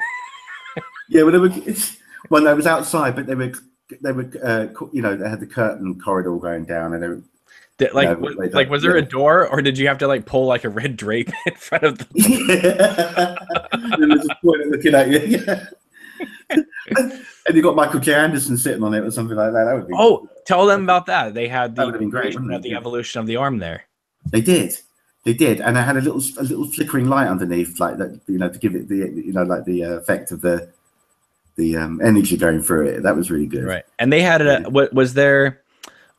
Yeah, well, they was outside, but they were, you know, they had the curtain corridor going down, and they were, was there a door, or did you have to like pull like a red drape in front of the? Yeah. And there's a toilet looking at you. Yeah. And you got Michael J. Anderson sitting on it or something like that. That would be. Oh, tell them about that. They had That would have been great, wouldn't it? the evolution of the arm there. They did, and I had a little flickering light underneath, like that, to give it the, like the effect of the energy going through it. That was really good. Right, and they had a. What was there?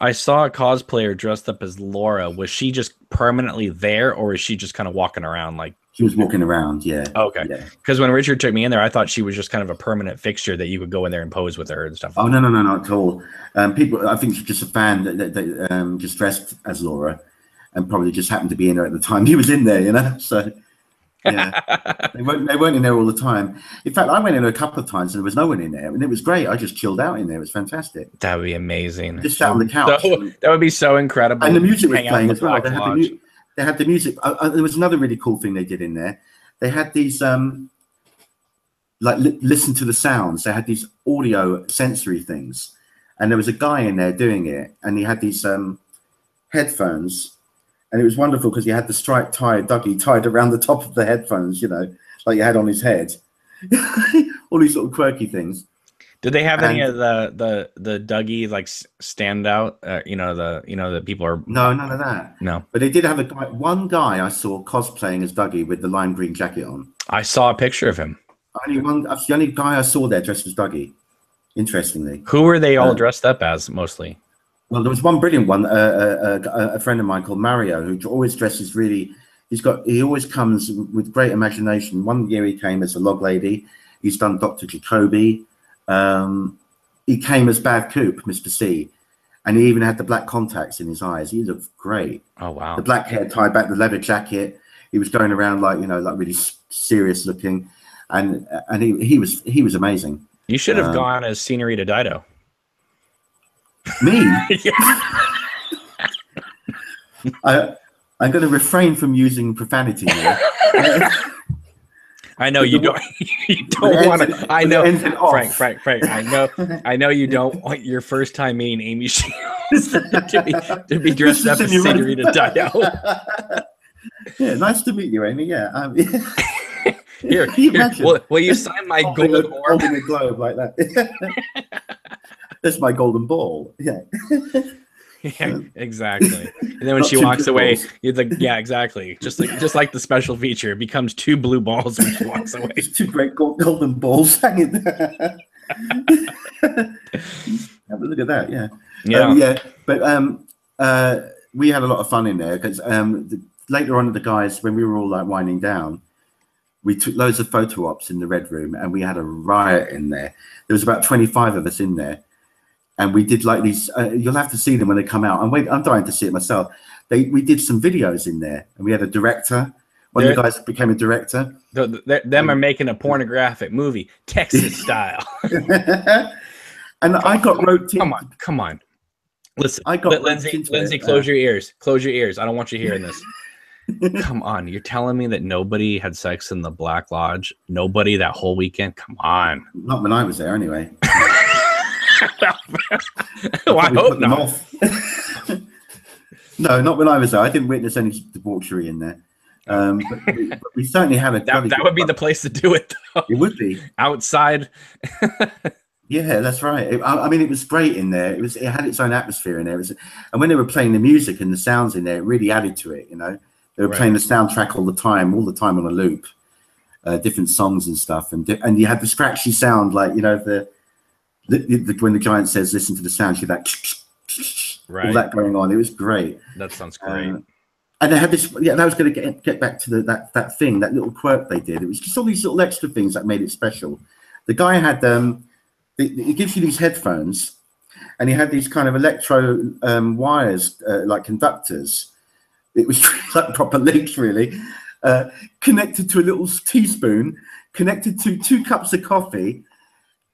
I saw a cosplayer dressed up as Laura. Was she just permanently there, or is she just kind of walking around like? She was walking around, yeah. Okay. Because when Richard took me in there, I thought she was just kind of a permanent fixture that you could go in there and pose with her and stuff. Oh, no, not at all. People, I think she's just a fan that just dressed as Laura and probably just happened to be in there at the time he was in there, So, yeah. they weren't in there all the time. In fact, I went in a couple of times and there was no one in there. And it was great. I just chilled out in there. It was fantastic. That would be amazing. Just sat on the couch. That would be so incredible. And the music was playing as well. They had the music. There was another really cool thing they did in there. They had these, listen to the sounds. They had these audio sensory things. And there was a guy in there doing it. And he had these headphones. And it was wonderful because he had the striped tie, Dougie, tied around the top of the headphones, like you had on his head. All these sort of quirky things. Did they have any of the Dougie like stand out? The people are no, none of that. No, but they did have one guy I saw cosplaying as Dougie with the lime green jacket on. I saw a picture of him. That's the only guy I saw there dressed as Dougie. Interestingly, who were they all dressed up as mostly? Well, there was one brilliant one. A friend of mine called Mario, who always dresses really. He always comes with great imagination. One year he came as a log lady. He's done Dr. Jacoby. He came as Bad Coop, Mr. C, and he even had the black contacts in his eyes. He looked great. Oh wow! The black hair tied back, the leather jacket. He was going around like really serious looking, and he was amazing. You should have gone as Senorita Dido. Me? I'm going to refrain from using profanity here. I know you don't. You don't want to. I know, Frank. I know you don't want your first time meeting Amy Shields to be dressed up as Senorita Dido. Yeah, nice to meet you, Amy. Yeah. Here. Will you sign my golden orb? Holding a globe like that. That's my golden ball. Yeah. Yeah, exactly. And then when she walks away, you're like, yeah, exactly. Just like the special feature, it becomes 2 blue balls when she walks away. It's 2 great golden balls hanging there. Have a look at that, yeah. Yeah. But we had a lot of fun in there because later on, the guys, when we were all like winding down, we took loads of photo ops in the Red Room, and we had a riot in there. There was about 25 of us in there. And we did like these, you'll have to see them when they come out. I'm dying to see it myself. We did some videos in there, and we had a director. One of the guys became a director. Them are making a pornographic movie, Texas style. And I got roped in. Come on. Listen, Lindsay, close your ears. Close your ears. I don't want you hearing this. Come on. You're telling me that nobody had sex in the Black Lodge? Nobody that whole weekend? Come on. Not when I was there, anyway. Well, I hope not. No, not when I was there. I didn't witness any debauchery in there. But we certainly had a. That would be the place to do it, though. It would be outside. Yeah, that's right. I mean, it was great in there. It had its own atmosphere in there. And when they were playing the music and the sounds in there, it really added to it. They were playing the soundtrack all the time on a loop, different songs and stuff, and you had the scratchy sound, like when the giant says, "Listen to the sound," you that all that going on. It was great. That sounds great. And they had this. Yeah, and I was going to get back to that thing, that little quirk they did. It was just all these little extra things that made it special. The guy had it gives you these headphones, and he had these kind of electro wires, like conductors. It was like proper links, really, connected to a little teaspoon, connected to 2 cups of coffee.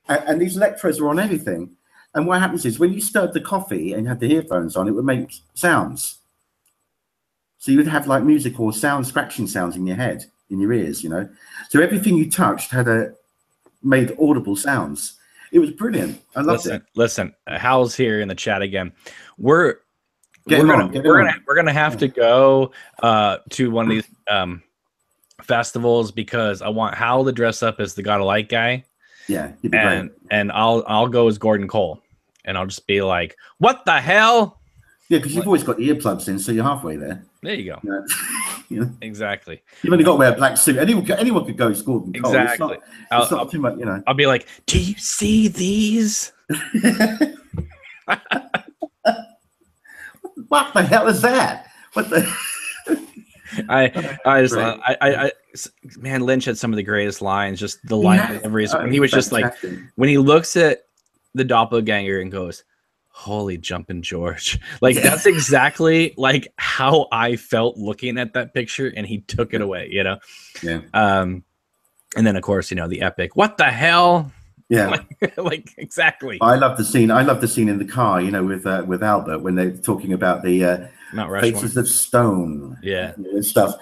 And these electrodes were on everything. And what happens is when you stirred the coffee and you had the earphones on, it would make sounds. So you would have like music or scratching sounds in your head, in your ears, So everything you touched made audible sounds. It was brilliant. I loved it. Listen, Hal's here in the chat again. We're gonna have to go to one of these festivals because I want Hal to dress up as the God of Light guy. Yeah, he'd be great. And I'll go as Gordon Cole, and I'll just be like, "What the hell?" Yeah, because you've always got the earplugs in, so you're halfway there. There you go. Yeah. You know? Exactly. You've only got to wear a black suit. Anyone could go as Gordon Cole. Exactly. It's not too much, you know. I'll be like, "Do you see these?" What the hell is that? What the? Man, Lynch had some of the greatest lines. Just the line deliveries when he was just like, fantastic. when he looks at the doppelganger and goes, "Holy jumping George!" Like that's exactly like how I felt looking at that picture, and he took it away. You know. Yeah. And then of course, you know, the epic, "What the hell?" Yeah. like exactly. I love the scene. I love the scene in the car, you know, with Albert when they're talking about the faces of stone, and stuff.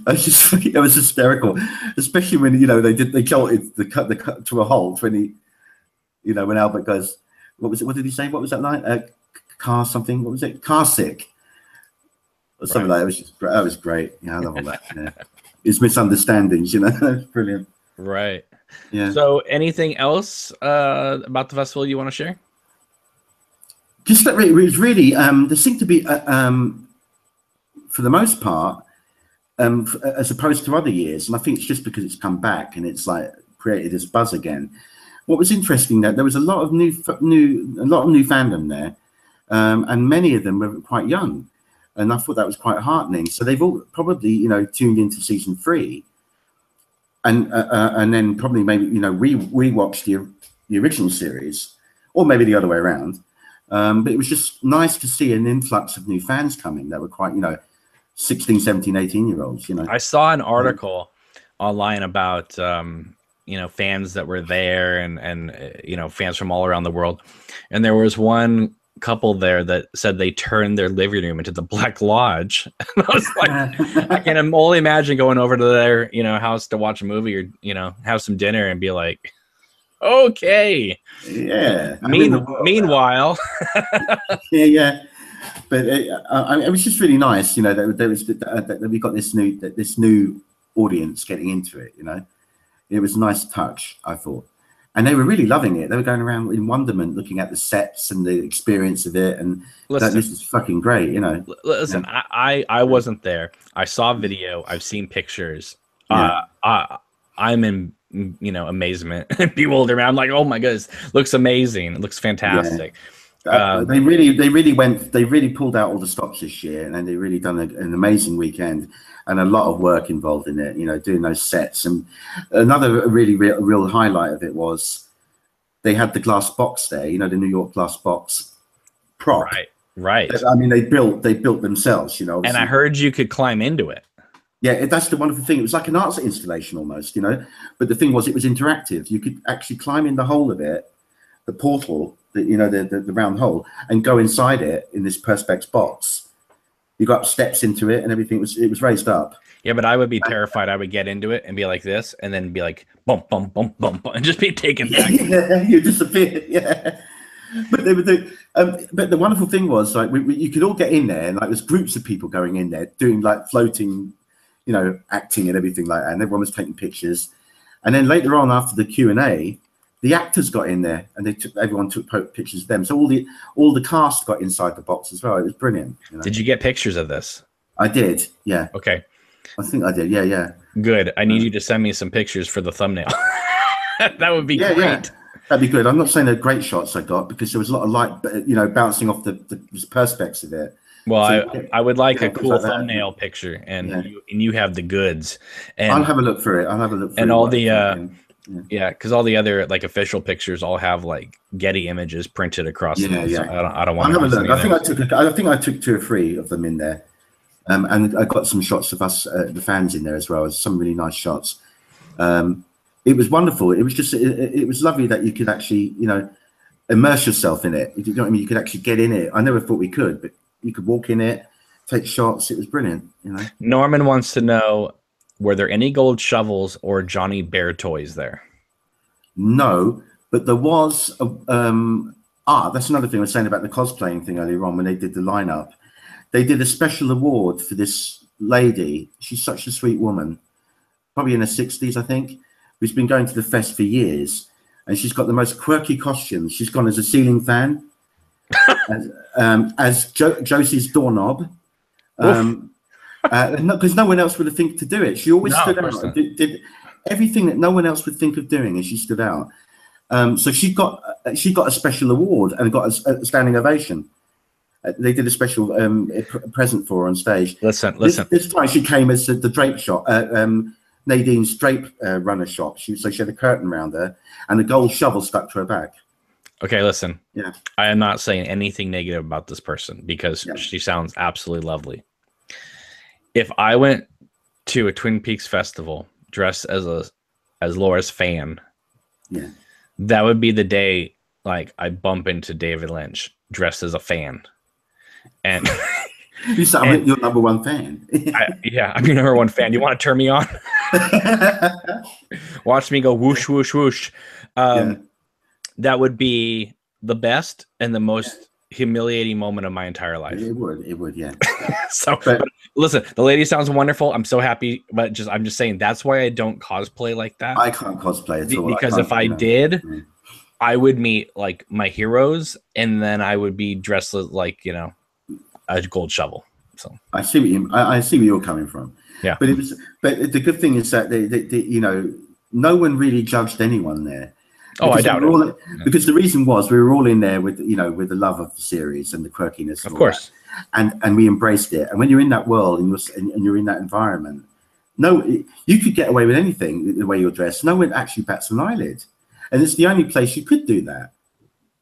It was hysterical, especially when, you know, they jolted the cut to a halt when he, you know, when Albert goes, what was it? What did he say? What was that line? Car something. What was it? Car sick, or something like that. That was great. Yeah, I love all that. Yeah. It's misunderstandings, you know. It's brilliant. Right. Yeah. So anything else about the festival you want to share? Just that it was really there seemed to be for the most part as opposed to other years, and I think it's just because it's come back and it's like created this buzz again. What was interesting that there was a lot of new fandom there, and many of them were quite young, and I thought that was quite heartening. So they've all probably, you know, tuned into season 3. And then probably maybe, you know, we watched the original series, or maybe the other way around. But it was just nice to see an influx of new fans coming that were quite, you know, 16, 17, 18-year-olds, you know. I saw an article online about, you know, fans that were there and you know, fans from all around the world. And there was one couple there that said they turned their living room into the Black Lodge. And I was like, I can only imagine going over to their, you know, house to watch a movie or, you know, have some dinner and be like, okay. Yeah. Meanwhile. Yeah. But it was just really nice, you know, that we got this new audience getting into it, you know. It was a nice touch, I thought. And they were really loving it. They were going around in wonderment, looking at the sets and the experience of it. And this is fucking great, you know. Listen, yeah. I wasn't there. I saw video. I've seen pictures. Yeah. I'm in, you know, amazement and bewilderment. I'm like, oh my goodness, looks amazing. It looks fantastic. Yeah. They really pulled out all the stops this year, and they really done an amazing weekend. And a lot of work involved in it, you know, doing those sets. And another really real highlight of it was they had the glass box there, you know, the New York glass box prop. Right. I mean, they built themselves, you know. Obviously. And I heard you could climb into it. Yeah, that's the wonderful thing. It was like an arts installation almost, you know. But the thing was, it was interactive. You could actually climb in the hole of it, the portal, you know, the round hole, and go inside it in this perspex box. You got steps into it and everything. It was raised up. Yeah, but I would be terrified. I would get into it and be like this, and then be like bump, bump, bump, bump, and just be taken back. Yeah, you disappear. Yeah, but they would do. But the wonderful thing was, like, you could all get in there, and like there's groups of people going in there doing like floating, you know, acting and everything like that, and everyone was taking pictures. And then later on, after the Q&A, the actors got in there, and everyone took pictures of them. So all the cast got inside the box as well. It was brilliant. You know? Did you get pictures of this? I did. Yeah. Okay. I think I did. Yeah. Good. I need you to send me some pictures for the thumbnail. That would be great. Yeah. That'd be good. I'm not saying they're great shots I got, because there was a lot of light, you know, bouncing off the perspex of it. Well, so, I would like a cool thumbnail picture, and you have the goods. And I'll have a look for it. And all the because all the other like official pictures all have like Getty images printed across them. So I don't want to have a look. I think I took 2 or 3 of them in there, and I got some shots of us, the fans, in there as well. Some really nice shots. It was wonderful. It was just it was lovely that you could actually, you know, immerse yourself in it. You know what I mean? You could actually get in it. I never thought we could, but you could walk in it, take shots. It was brilliant. You know. Norman wants to know: were there any gold shovels or Johnny Bear toys there? No, but there was. That's another thing I was saying about the cosplaying thing earlier on when they did the lineup. They did a special award for this lady. She's such a sweet woman, probably in her 60s, I think. who's been going to the fest for years, and she's got the most quirky costumes. She's gone as a ceiling fan, as Josie's doorknob, because no one else would have think to do it. She always stood out and did everything that no one else would think of doing, and she stood out. So she got a special award and got a standing ovation. They did a special present for her on stage. Listen. This time she came as the drape shop, Nadine's drape runner shop. So she had a curtain around her and a gold shovel stuck to her back. Okay, listen. Yeah, I am not saying anything negative about this person because she sounds absolutely lovely. If I went to a Twin Peaks festival dressed as Laura's fan, that would be the day like I bump into David Lynch dressed as a fan. And I'm your number one fan. I'm your number one fan. You want to turn me on? Watch me go whoosh, whoosh, whoosh. That would be the best and the most humiliating moment of my entire life. It would, yeah. But listen, the lady sounds wonderful. I'm so happy, but I'm just saying that's why I don't cosplay like that. I can't cosplay at all. Because if I did, I would meet like my heroes, and then I would be dressed like a gold shovel. So I see where you're coming from. Yeah, but the good thing is that no one really judged anyone there. I doubt it. Because the reason was we were all in there with with the love of the series and the quirkiness, of course, and we embraced it. And when you're in that world and you're in that environment, you could get away with anything the way you're dressed. No one actually bats an eyelid, and it's the only place you could do that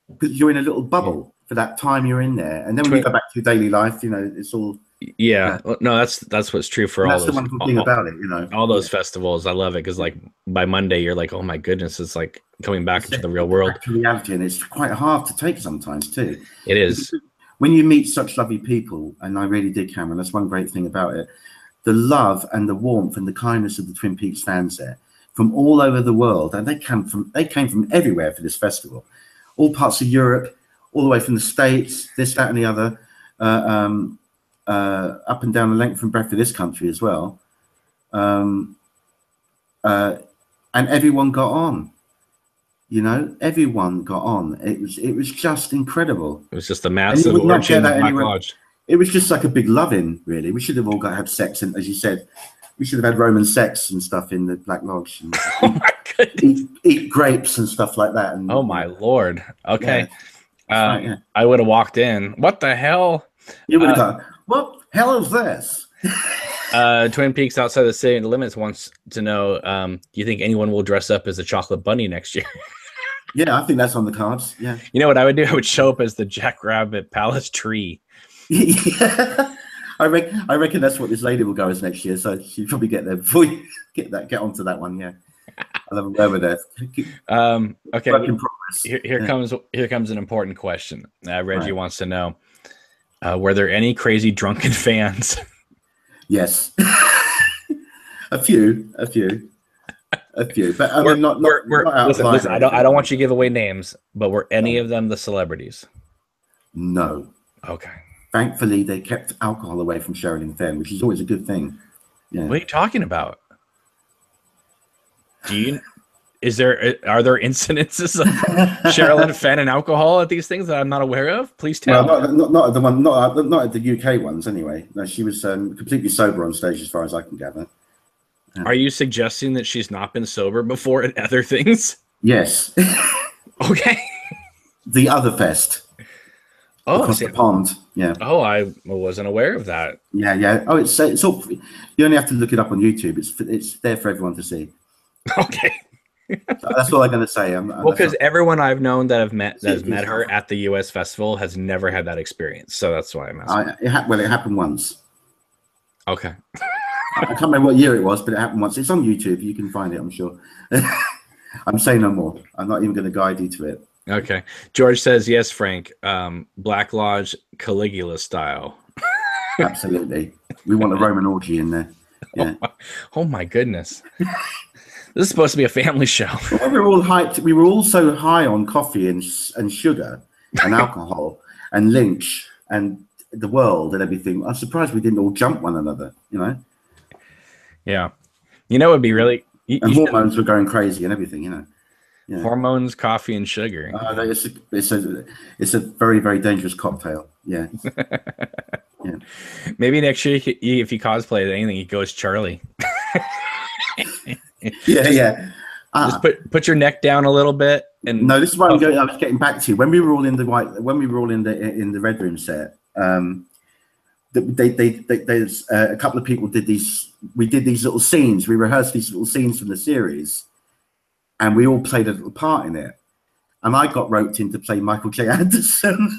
because you're in a little bubble for that time you're in there. And then when you go back to your daily life, it's all. Yeah, no, that's what's true for all those. That's the wonderful thing about it, all those festivals. I love it because like by Monday you're like, oh my goodness, it's like coming back into the real world. Back to reality, and it's quite hard to take sometimes too. It is. When you meet such lovely people, and I really did, Cameron. That's one great thing about it. The love and the warmth and the kindness of the Twin Peaks fans there, from all over the world, and they came from everywhere for this festival, all parts of Europe, all the way from the States, this, that, and the other. Up and down the length and breadth of this country as well, and everyone got on. Everyone got on. It was just incredible. It was just a massive orgy. It was just like a big loving, really. We should have all had sex, and as you said, we should have had Roman sex and stuff in the Black Lodge. And oh my goodness! Eat grapes and stuff like that. And, oh my lord! Okay, I would have walked in. What the hell? You would have gone. What hell is this? Twin Peaks Outside the City Limits wants to know, do you think anyone will dress up as a chocolate bunny next year? Yeah, I think that's on the cards. Yeah. You know what I would do? I would show up as the Jackrabbit Palace tree. Yeah. I reckon that's what this lady will go as next year. So she'll probably get there before you get onto that one. Yeah. I'll have a word with her. Okay. Here comes an important question. Reggie wants to know. Were there any crazy drunken fans? Yes, a few. But I mean, not listen. I don't want you to give away names, but were any of them the celebrities? No. Okay. Thankfully, they kept alcohol away from Sheridan Fenn, which is always a good thing. Yeah. What are you talking about? Are there incidences of Sherilyn Fenn and alcohol at these things that I'm not aware of? Please tell. Well, not at the one, not at the UK ones anyway. No, she was completely sober on stage, as far as I can gather. Yeah. Are you suggesting that she's not been sober before at other things? Yes. Okay. The other fest. Oh, across the pond. Yeah. Oh, I wasn't aware of that. Yeah. Oh, it's all. You only have to look it up on YouTube. It's there for everyone to see. Okay. That's all I'm going to say. Well, because everyone I've known that has met her at the US festival has never had that experience, so that's why I'm asking. It happened once. Okay. I can't remember what year it was, but it happened once. It's on YouTube. You can find it, I'm sure. I'm saying no more. I'm not even going to guide you to it. Okay. George says yes, Frank. Black Lodge Caligula style. Absolutely. We want a Roman orgy in there. Yeah. Oh my goodness. This is supposed to be a family show. Well, we were all hyped. We were all so high on coffee and sugar and alcohol and Lynch and the world and everything. I'm surprised we didn't all jump one another. Yeah. It would be really And hormones were going crazy and everything, you know. Yeah. Hormones, coffee, and sugar. It's a very, very dangerous cocktail. Yeah. Yeah. Maybe next year, if you cosplay as anything, he goes Charlie. Yeah. Just put your neck down a little bit. And no, this is what I was getting back to. When we were all in the red room set, there's a couple of people did these. We did these little scenes. We rehearsed these little scenes from the series, and we all played a little part in it. And I got roped in to play Michael J. Anderson.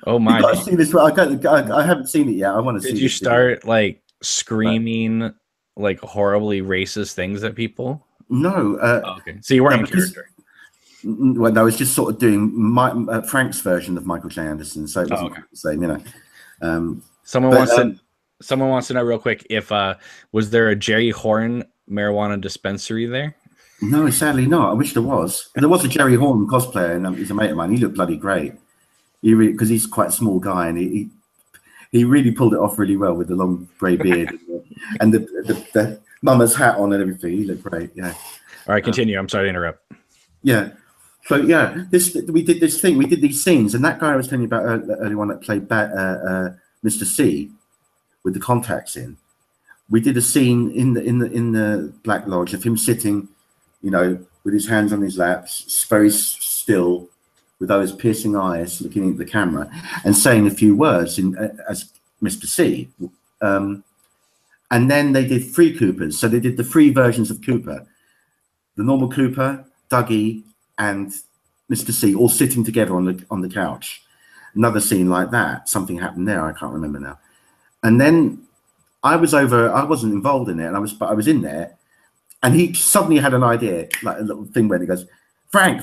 Oh my! You got to see this. I haven't seen it yet. I want to see it. Did you start like screaming like horribly racist things at people? No. Okay. So you weren't in character. Well, no, I was just sort of doing Frank's version of Michael J. Anderson, so it wasn't the same, you know. Someone wants to know real quick if was there a Jerry Horn marijuana dispensary there? No, sadly not. I wish there was. There was a Jerry Horn cosplayer, and he's a mate of mine. He looked bloody great. Because he's quite a small guy, and he really pulled it off really well with the long grey beard and the mama's hat on and everything. He looked great. Yeah. All right, continue. I'm sorry to interrupt. Yeah. So yeah, we did this thing. We did these scenes, and that guy I was telling you about earlier on that played Mr. C with the contacts in. We did a scene in the Black Lodge of him sitting, you know, with his hands on his laps, very still, with those piercing eyes, looking at the camera, and saying a few words as Mr. C. And then they did 3 Coopers. So they did the 3 versions of Cooper: the normal Cooper, Dougie, and Mr. C, all sitting together on the couch. Another scene like that. Something happened there. I can't remember now. And then I wasn't involved in it, but I was in there, and he suddenly had an idea, like a little thing where he goes, Frank,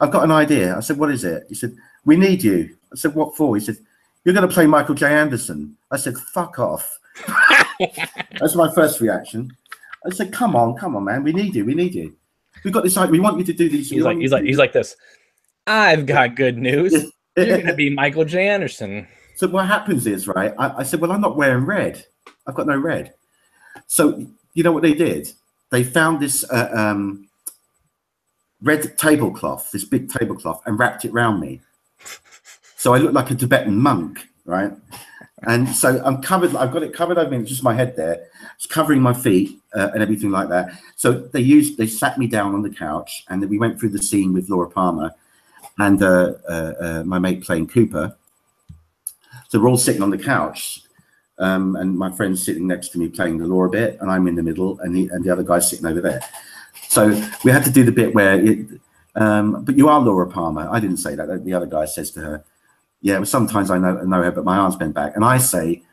I've got an idea. I said, what is it? He said, we need you. I said, what for? He said, you're going to play Michael J. Anderson. I said, fuck off. That's my first reaction. I said, come on, man. We need you. We've got this idea. We want you to do these. He's like this. I've got good news. You're going to be Michael J. Anderson. So what happens is, right, I said, well, I'm not wearing red. I've got no red. So you know what they did? They found this red tablecloth, this big tablecloth, and wrapped it around me. So I look like a Tibetan monk, right? And so I'm covered. I've got it covered over me, just my head there. It's covering my feet and everything like that. So they sat me down on the couch, and then we went through the scene with Laura Palmer and my mate playing Cooper. So we're all sitting on the couch, and my friend's sitting next to me playing the Laura bit, and I'm in the middle, and the other guy's sitting over there. So we had to do the bit where, but you are Laura Palmer. I didn't say that. The other guy says to her, yeah, well, sometimes I know her, but my arms bend back. And I say,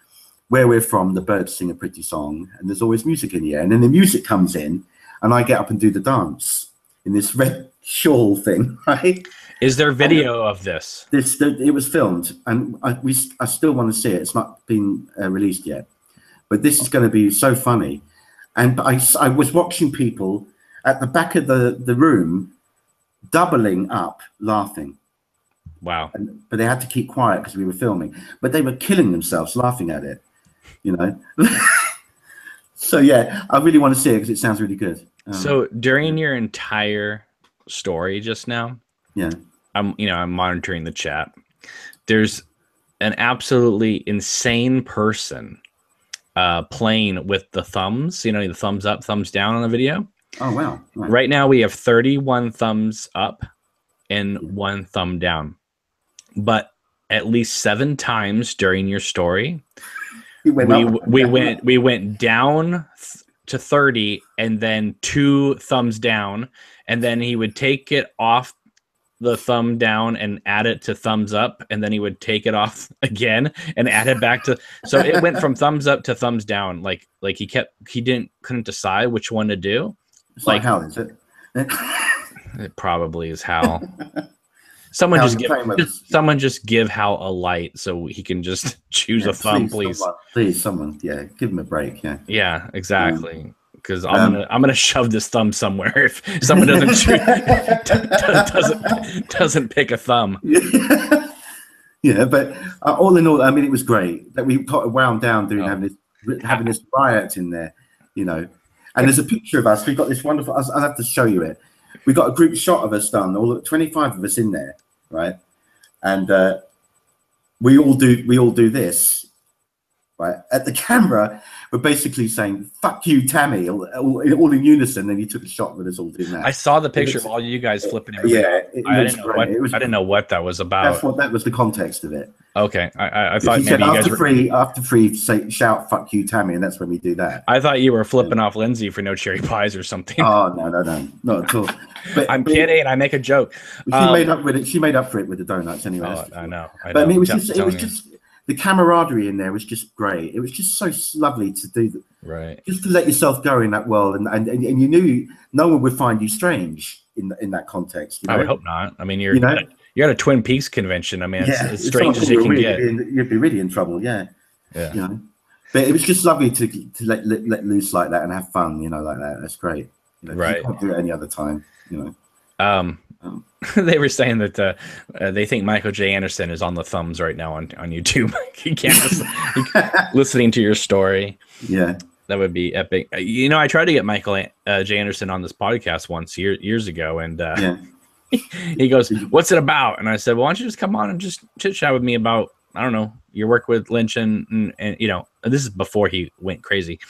where we're from, the birds sing a pretty song, and there's always music in the air. And then the music comes in, and I get up and do the dance in this red shawl thing, right? Is there video of this? It was filmed, and I still want to see it. It's not been released yet, but this is going to be so funny. And I was watching people at the back of the room doubling up laughing. Wow. But they had to keep quiet because we were filming, but they were killing themselves laughing at it, you know. So yeah, I really want to see it because it sounds really good. So during your entire story just now, yeah, I'm monitoring the chat. There's an absolutely insane person playing with the thumbs, the thumbs up, thumbs down on the video. Oh wow. Right now we have 31 thumbs up and 1 thumb down. But at least 7 times during your story, we went down to 30 and then 2 thumbs down, and then he would take it off the thumb down and add it to thumbs up, and then he would take it off again and add it back to. So it went from thumbs up to thumbs down. Like he couldn't decide which one to do. It's like how is it? It probably is Hal. Someone just give Hal a light so he can just choose a thumb, please. Someone, yeah, give him a break, yeah. Yeah, exactly. Because I'm gonna shove this thumb somewhere if someone doesn't pick a thumb. Yeah, but all in all, I mean, it was great that we got wound down having this riot in there. you know. And there's a picture of us. We've got this wonderful. I'll have to show you it. We got a group shot of us done. All 25 of us in there, right? And we all do this, right? At the camera, we're basically saying "fuck you, Tammy," all in unison. And he took a shot with us all doing that. I saw the picture of all you guys flipping everybody. Yeah, I didn't know what that was about. That was the context of it. Okay, I thought maybe said, you guys after free say shout "fuck you, Tammy," and that's when we do that. I thought you were flipping off Lindsay for no cherry pies or something. Oh no, not at all. But, I'm kidding. I make a joke. She made up with it. She made up for it with the donuts anyway. Oh, I know. But I mean, it was just the camaraderie in there was just great. It was just so lovely to do, right? Just to let yourself go in that world, and you knew no one would find you strange in that context. You know? I would hope not. I mean, you're at a Twin Peaks convention. I mean, it's as strange as you can get. You'd be really in trouble. Yeah. You know, but it was just lovely to let loose like that and have fun. You know, like that. That's great. You know, right. You can't do it any other time. You know. They were saying that they think Michael J. Anderson is on the thumbs right now on YouTube. He can't listening to your story. Yeah, that would be epic. You know, I tried to get Michael J. Anderson on this podcast once years ago, and he goes, "What's it about?" And I said, "Well, why don't you just come on and just chit chat with me about, I don't know, your work with Lynch and you know." This is before he went crazy,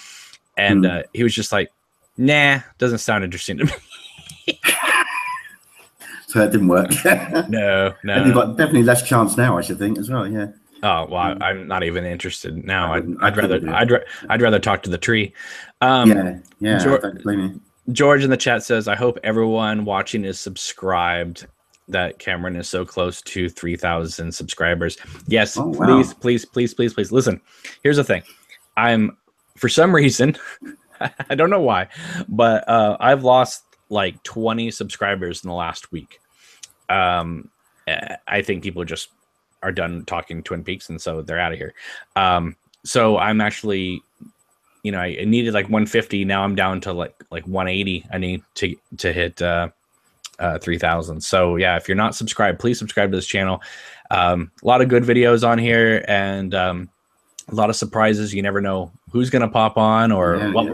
and he was just like, "Nah, doesn't sound interesting to me." So that didn't work. No. And you've got definitely less chance now, I should think, as well. Yeah. Oh well, I'm not even interested now. I'd rather talk to the tree. Yeah. Don't blame me. George in the chat says, "I hope everyone watching is subscribed. That Cameron is so close to 3,000 subscribers." Yes, oh, wow. Please. Listen, here's the thing. For some reason, I don't know why, but I've lost like 20 subscribers in the last week. I think people just are done talking Twin Peaks, and so they're out of here. So I'm actually, you know, I needed like 150. Now I'm down to like 180. I need to hit 3,000. So yeah, if you're not subscribed, please subscribe to this channel. A lot of good videos on here, and a lot of surprises. You never know who's going to pop on, or what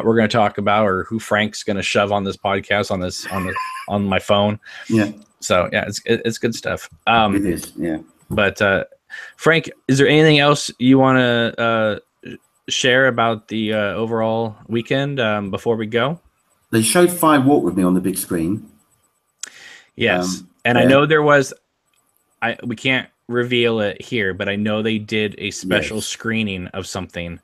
we're going to talk about, or who Frank's going to shove on this podcast on my phone. Yeah. So yeah, it's good stuff. It is. Yeah. But Frank, is there anything else you want to share about the overall weekend before we go? They showed Fire Walk with Me on the big screen. Yes, and I know there was. We can't reveal it here, but I know they did a special screening of something.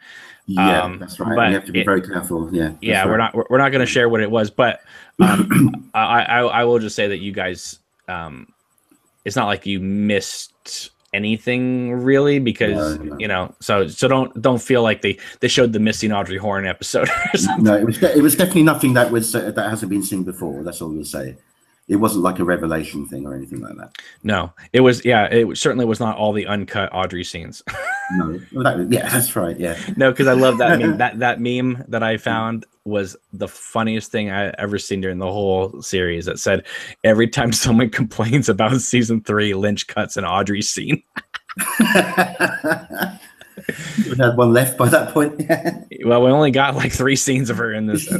Yeah, that's right. But we have to be very careful. Yeah, right. we're not going to share what it was, but I will just say that you guys, it's not like you missed anything really, because no. You know, so don't feel like they showed the missing Audrey Horne episode or something. No, it was definitely nothing that hasn't been seen before. That's all we'll say. It wasn't like a revelation thing or anything like that. No, it was. Yeah, it certainly was not all the uncut Audrey scenes. No, that's right. Yeah. No, because I love that meme. That meme that I found was the funniest thing I ever seen during the whole series. That said, every time someone complains about season 3, Lynch cuts an Audrey scene. We had one left by that point. Well, we only got like 3 scenes of her in this.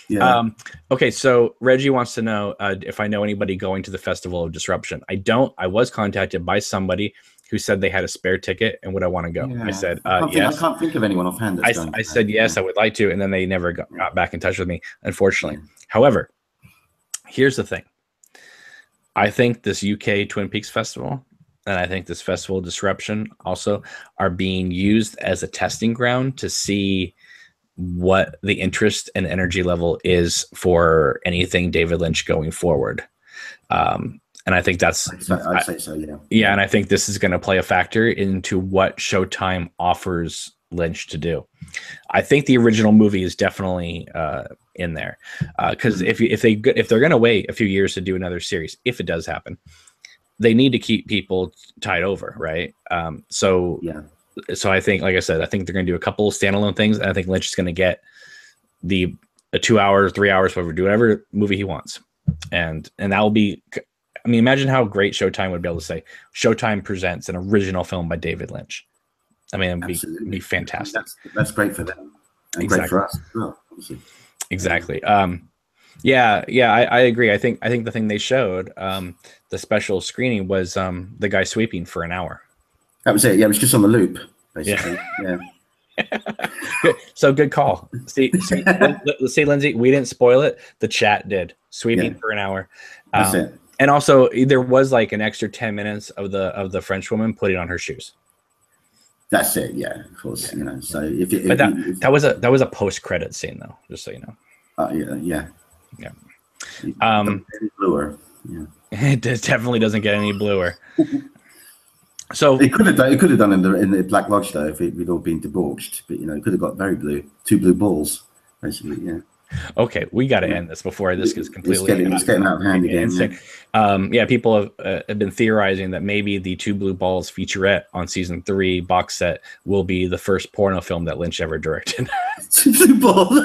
Yeah. Okay, so Reggie wants to know if I know anybody going to the Festival of Disruption. I don't. I was contacted by somebody who said they had a spare ticket and would I want to go. Yeah. I said yes. I can't think of anyone offhand. I said yes, I would like to, and then they never got back in touch with me, unfortunately. However, here's the thing. I think this UK Twin Peaks Festival and I think this Festival of Disruption also are being used as a testing ground to see what the interest and energy level is for anything David Lynch going forward. And I think that's, I'd say so, yeah. Yeah. And I think this is going to play a factor into what Showtime offers Lynch to do. I think the original movie is definitely in there. Cause if they're going to wait a few years to do another series, if it does happen, they need to keep people tied over. Right. So I think, like I said, I think they're going to do a couple of standalone things. And I think Lynch is going to get a 2 hours, 3 hours, whatever movie he wants. And that will be, I mean, imagine how great Showtime would be able to say Showtime presents an original film by David Lynch. I mean, it'd be fantastic. That's great for them. and great for us as well, obviously. Exactly. Yeah, I agree. I think the thing they showed, the special screening was the guy sweeping for an hour. That was it. Yeah, it was just on the loop, basically. Yeah. Good. So good call. See, Lindsay, we didn't spoil it. The chat did. Sweeping for an hour. That's it. And also, there was like an extra 10 minutes of the French woman putting on her shoes. That's it. Yeah, of course. You know, so that was a post credit scene, though. Just so you know. Yeah. Bluer. Yeah. It definitely doesn't get any bluer. So it could have done in the Black Lodge though if we'd all been debauched, but you know, it could have got very blue, 2 blue balls, basically. Yeah. Okay, we got to end this before this gets completely. It's getting out of hand again. Yeah, people have been theorizing that maybe the 2 blue balls featurette on season 3 box set will be the first porno film that Lynch ever directed. 2 blue balls.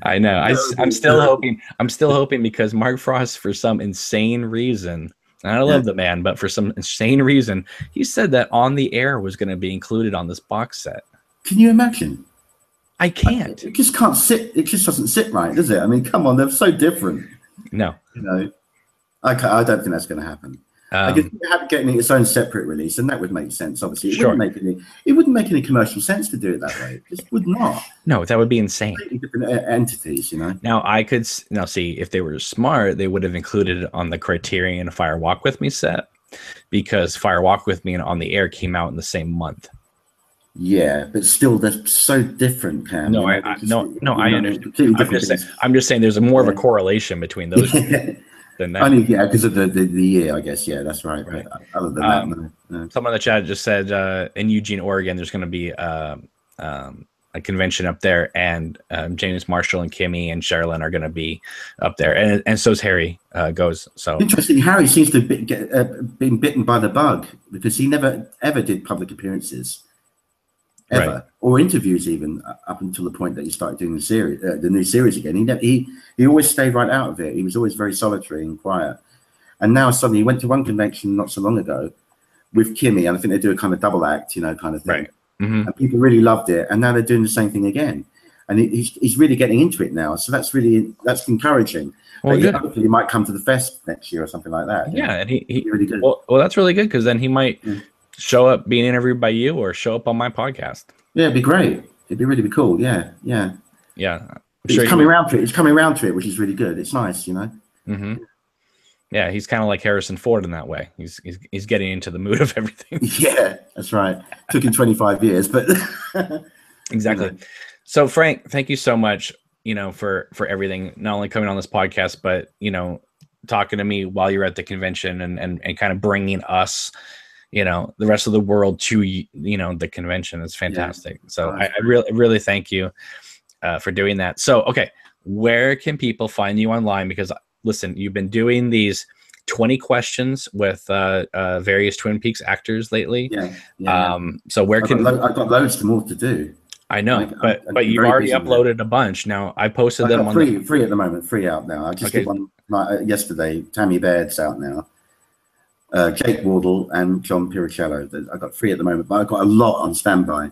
I know. I'm still hoping. I'm still hoping because Mark Frost, for some insane reason, and I love the man, but for some insane reason, he said that On the Air was going to be included on this box set. Can you imagine? I can't. It just can't sit. It just doesn't sit right, does it? I mean, come on, they're so different. No. You know, I don't think that's going to happen. I guess you have getting its own separate release, and that would make sense. Obviously, it wouldn't make any commercial sense to do it that way. It just would not. No, that would be insane. Different entities, you know. Now see if they were smart, they would have included it on the Criterion Fire Walk with Me set, because Fire Walk with Me and On the Air came out in the same month. Yeah, but still, they're so different, Cam. No, I understand. I'm just saying there's more of a correlation between those. Than that. Only because of the year, I guess. Yeah, that's right. But other than that, no. Someone in the chat just said in Eugene, Oregon, there's going to be a convention up there, and James Marshall and Kimmy and Sherilyn are going to be up there, and so's Harry goes. So interesting. Harry seems to have been bitten by the bug because he never ever did public appearances. Ever or interviews even up until the point that he started doing the new series again. He always stayed right out of it. He was always very solitary and quiet. And now suddenly he went to one convention not so long ago with Kimmy, and I think they do a kind of double act, you know, kind of thing. Right. Mm-hmm. And people really loved it. And now they're doing the same thing again. And he's really getting into it now. So that's encouraging. Well, hopefully he might come to the fest next year or something like that. Yeah, and he really good. Well, that's really good because then he might show up being interviewed by you or show up on my podcast. Yeah, it'd be great. It'd be really cool. Yeah. He's coming around to it. He's coming around to it, which is really good. It's nice, you know. Mm-hmm. Yeah, he's kind of like Harrison Ford in that way. He's getting into the mood of everything. Yeah, that's right. Took him 25 years, but exactly. So Frank, thank you so much, you know, for everything. Not only coming on this podcast, but you know, talking to me while you're at the convention and kind of bringing us, you know, the rest of the world to, you know, the convention. Is fantastic. Yeah. So I really thank you for doing that. So, okay, where can people find you online? Because listen, you've been doing these 20 questions with various Twin Peaks actors lately. Yeah. So where I've got loads more to do. I know, but you've already uploaded a bunch. Now I posted them on free at the moment, free out now. I just did one yesterday. Tammy Baird's out now. Jake Wardle and John Piricello. I got 3 at the moment, but I've got a lot on standby,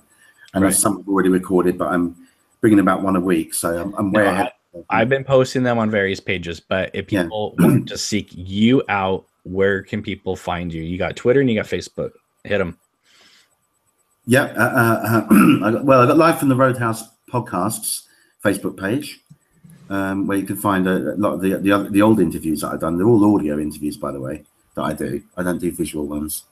and there's some I've already recorded. But I'm bringing about 1 a week, so I'm way ahead. I've been posting them on various pages, but if people want to seek you out, where can people find you? You got Twitter and you got Facebook. Hit them. Yeah. I got Live from the Roadhouse podcasts Facebook page, where you can find a lot of the old interviews that I've done. They're all audio interviews, by the way, that I do. I don't do visual ones.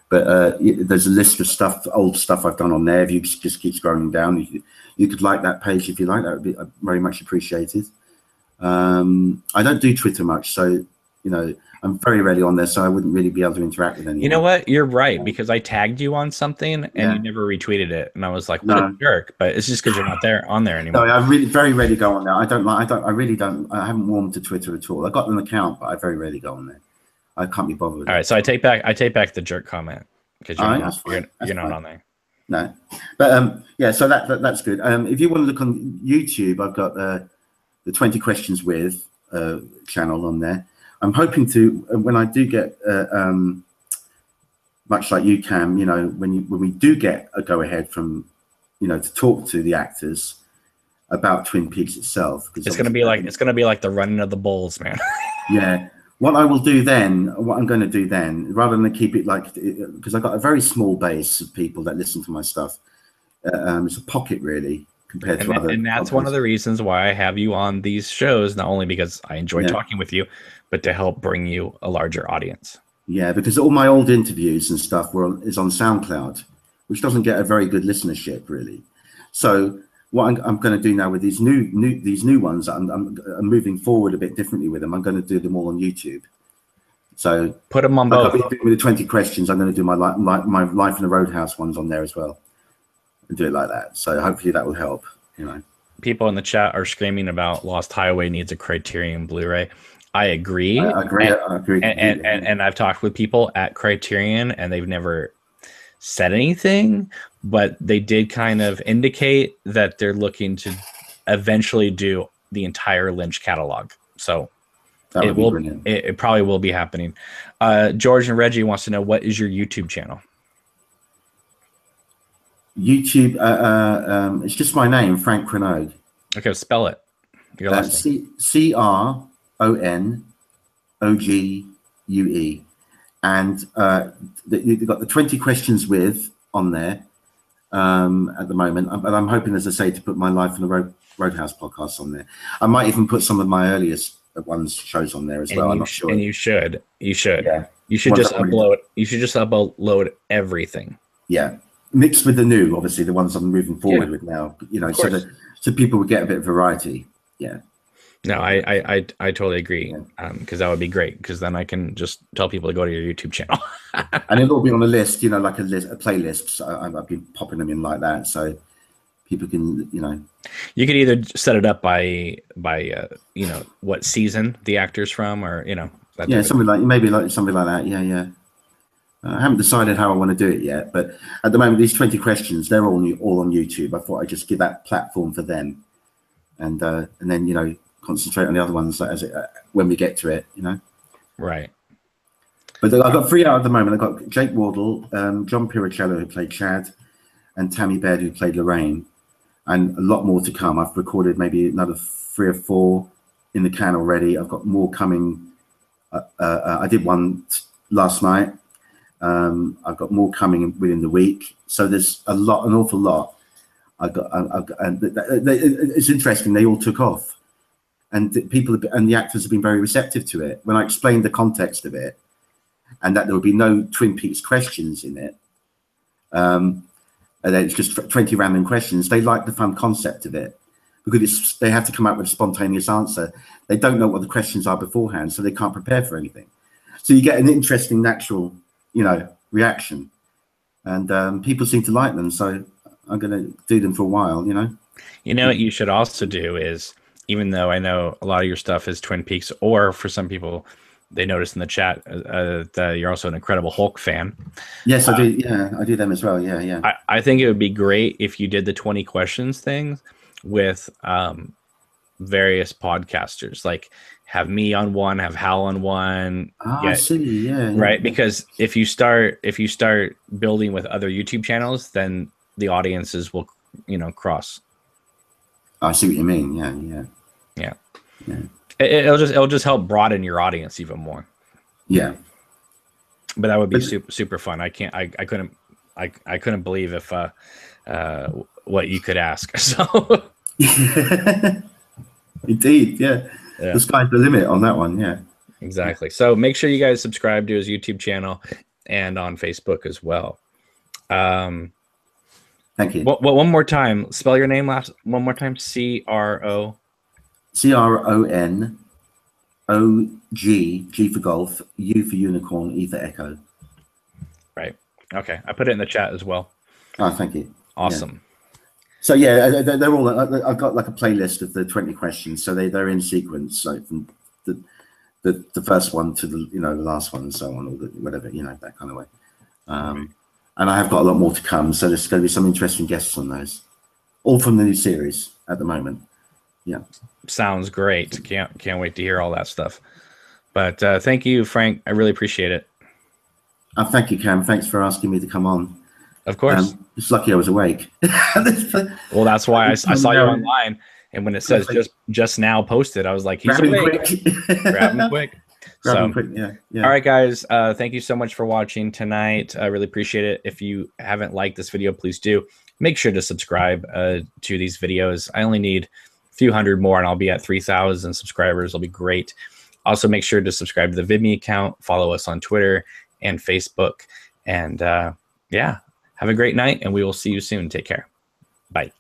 But there's a list of stuff, old stuff I've done on there. If you just keep scrolling down, you could like that page if you like. That would be very much appreciated. I don't do Twitter much, so you know I'm very rarely on there, so I wouldn't really be able to interact with anyone. You know what? You're right, because I tagged you on something and you never retweeted it, and I was like, "What a jerk!" But it's just because you're not on there anymore. No, I really very rarely go on there. I really don't. I haven't warmed to Twitter at all. I got an account, but I very rarely go on there. I can't be bothered with All right, so I take back the jerk comment because you're not on there. No, but so that's good. If you want to look on YouTube, I've got the 20 Questions With channel on there. I'm hoping to when I do get much like you, Cam, you know, when we do get a go ahead from to talk to the actors about Twin Peaks itself. It's gonna be like the running of the bulls, man. Yeah. What I'm going to do then, rather than keep it like, because I've got a very small base of people that listen to my stuff. It's a pocket really compared to other. And that's one of the reasons why I have you on these shows, not only because I enjoy talking with you, but to help bring you a larger audience. Yeah, because all my old interviews and stuff is on SoundCloud, which doesn't get a very good listenership really. So what I'm going to do now with these new ones, I'm moving forward a bit differently with them. I'm going to do them all on YouTube. So put them on both. With the 20 questions, I'm going to do my Life in the Roadhouse ones on there as well, and do it like that. So hopefully that will help. People in the chat are screaming about Lost Highway needs a Criterion Blu-ray. I agree. I agree. And I've talked with people at Criterion, and they've never said anything, but they did kind of indicate that they're looking to eventually do the entire Lynch catalog. So it probably will be happening. George and Reggie wants to know, what is your YouTube channel? YouTube, it's just my name, Frank Crenogue. Okay, spell it. Your last name. CRONOGUE. And you've got the 20 questions with on there at the moment. But I'm hoping, as I say, to put my Life in the Roadhouse podcast on there. I might even put some of my earliest shows on there as well. I'm not sure. And you should. Yeah. You should just upload. You should just upload everything. Yeah. Mixed with the new, obviously, the ones I'm moving forward with now. So people would get a bit of variety. Yeah. No, I totally agree. Because that would be great. Because then I can just tell people to go to your YouTube channel. And it'll all be on a list, like a playlist. So I've been popping them in like that, so people can, You could either set it up by what season the actor's from, or something like that. Yeah. I haven't decided how I want to do it yet, but at the moment, these 20 questions, they're all on YouTube. I thought I'd just give that platform for them, and then concentrate on the other ones when we get to it. Right. But I've got 3 out at the moment. I've got Jake Wardle, John Piricello, who played Chad, and Tammy Baird, who played Lorraine, and a lot more to come. I've recorded maybe another 3 or 4 in the can already. I've got more coming. I did one last night. I've got more coming within the week. So there's an awful lot. And it's interesting. They all took off, and the actors have been very receptive to it. When I explained the context of it, and that there would be no Twin Peaks questions in it, and then it's just 20 random questions. They like the fun concept of it, because they have to come up with a spontaneous answer. They don't know what the questions are beforehand, so they can't prepare for anything. So you get an interesting natural, reaction, and people seem to like them. So I'm going to do them for a while. What you should also do is, even though I know a lot of your stuff is Twin Peaks, or for some people, they noticed in the chat that you're also an Incredible Hulk fan. Yes, I do. Yeah, I do them as well. Yeah. I think it would be great if you did the 20 questions things with various podcasters, like have me on one, have Hal on one. I see. Yeah. Right. Because if you start building with other YouTube channels, then the audiences will, cross. I see what you mean. Yeah. It'll just help broaden your audience even more. Yeah. But that would be super fun. I couldn't believe if what you could ask. So indeed, yeah. The sky's the limit on that one. Yeah. Exactly. So make sure you guys subscribe to his YouTube channel and on Facebook as well. Thank you. Well, one more time. Spell your name one more time. CRONOG, G for golf, U for unicorn, E for echo. Right. Okay. I put it in the chat as well. Oh, thank you. Awesome. Yeah. So yeah, they're all. I've got like a playlist of the 20 questions, so they're in sequence, so from the first one to the the last one and so on, or whatever, that kind of way. And I have got a lot more to come, so there's going to be some interesting guests on those, all from the new series at the moment. Yeah. Sounds great. Can't wait to hear all that stuff. But thank you, Frank. I really appreciate it. Thank you, Cam. Thanks for asking me to come on. Of course. It's lucky I was awake. Well, that's why I saw you online, and when it says Perfect. just now posted, I was like, he's Grab him awake. quick. Grab him quick. Grab So, him quick. Yeah. Yeah. all right, guys. Thank you so much for watching tonight. I really appreciate it. If you haven't liked this video, please do. Make sure to subscribe to these videos. I only need a few hundred more, and I'll be at 3,000 subscribers. It'll be great. Also, make sure to subscribe to the VidMe account. Follow us on Twitter and Facebook. And yeah, have a great night, and we will see you soon. Take care. Bye.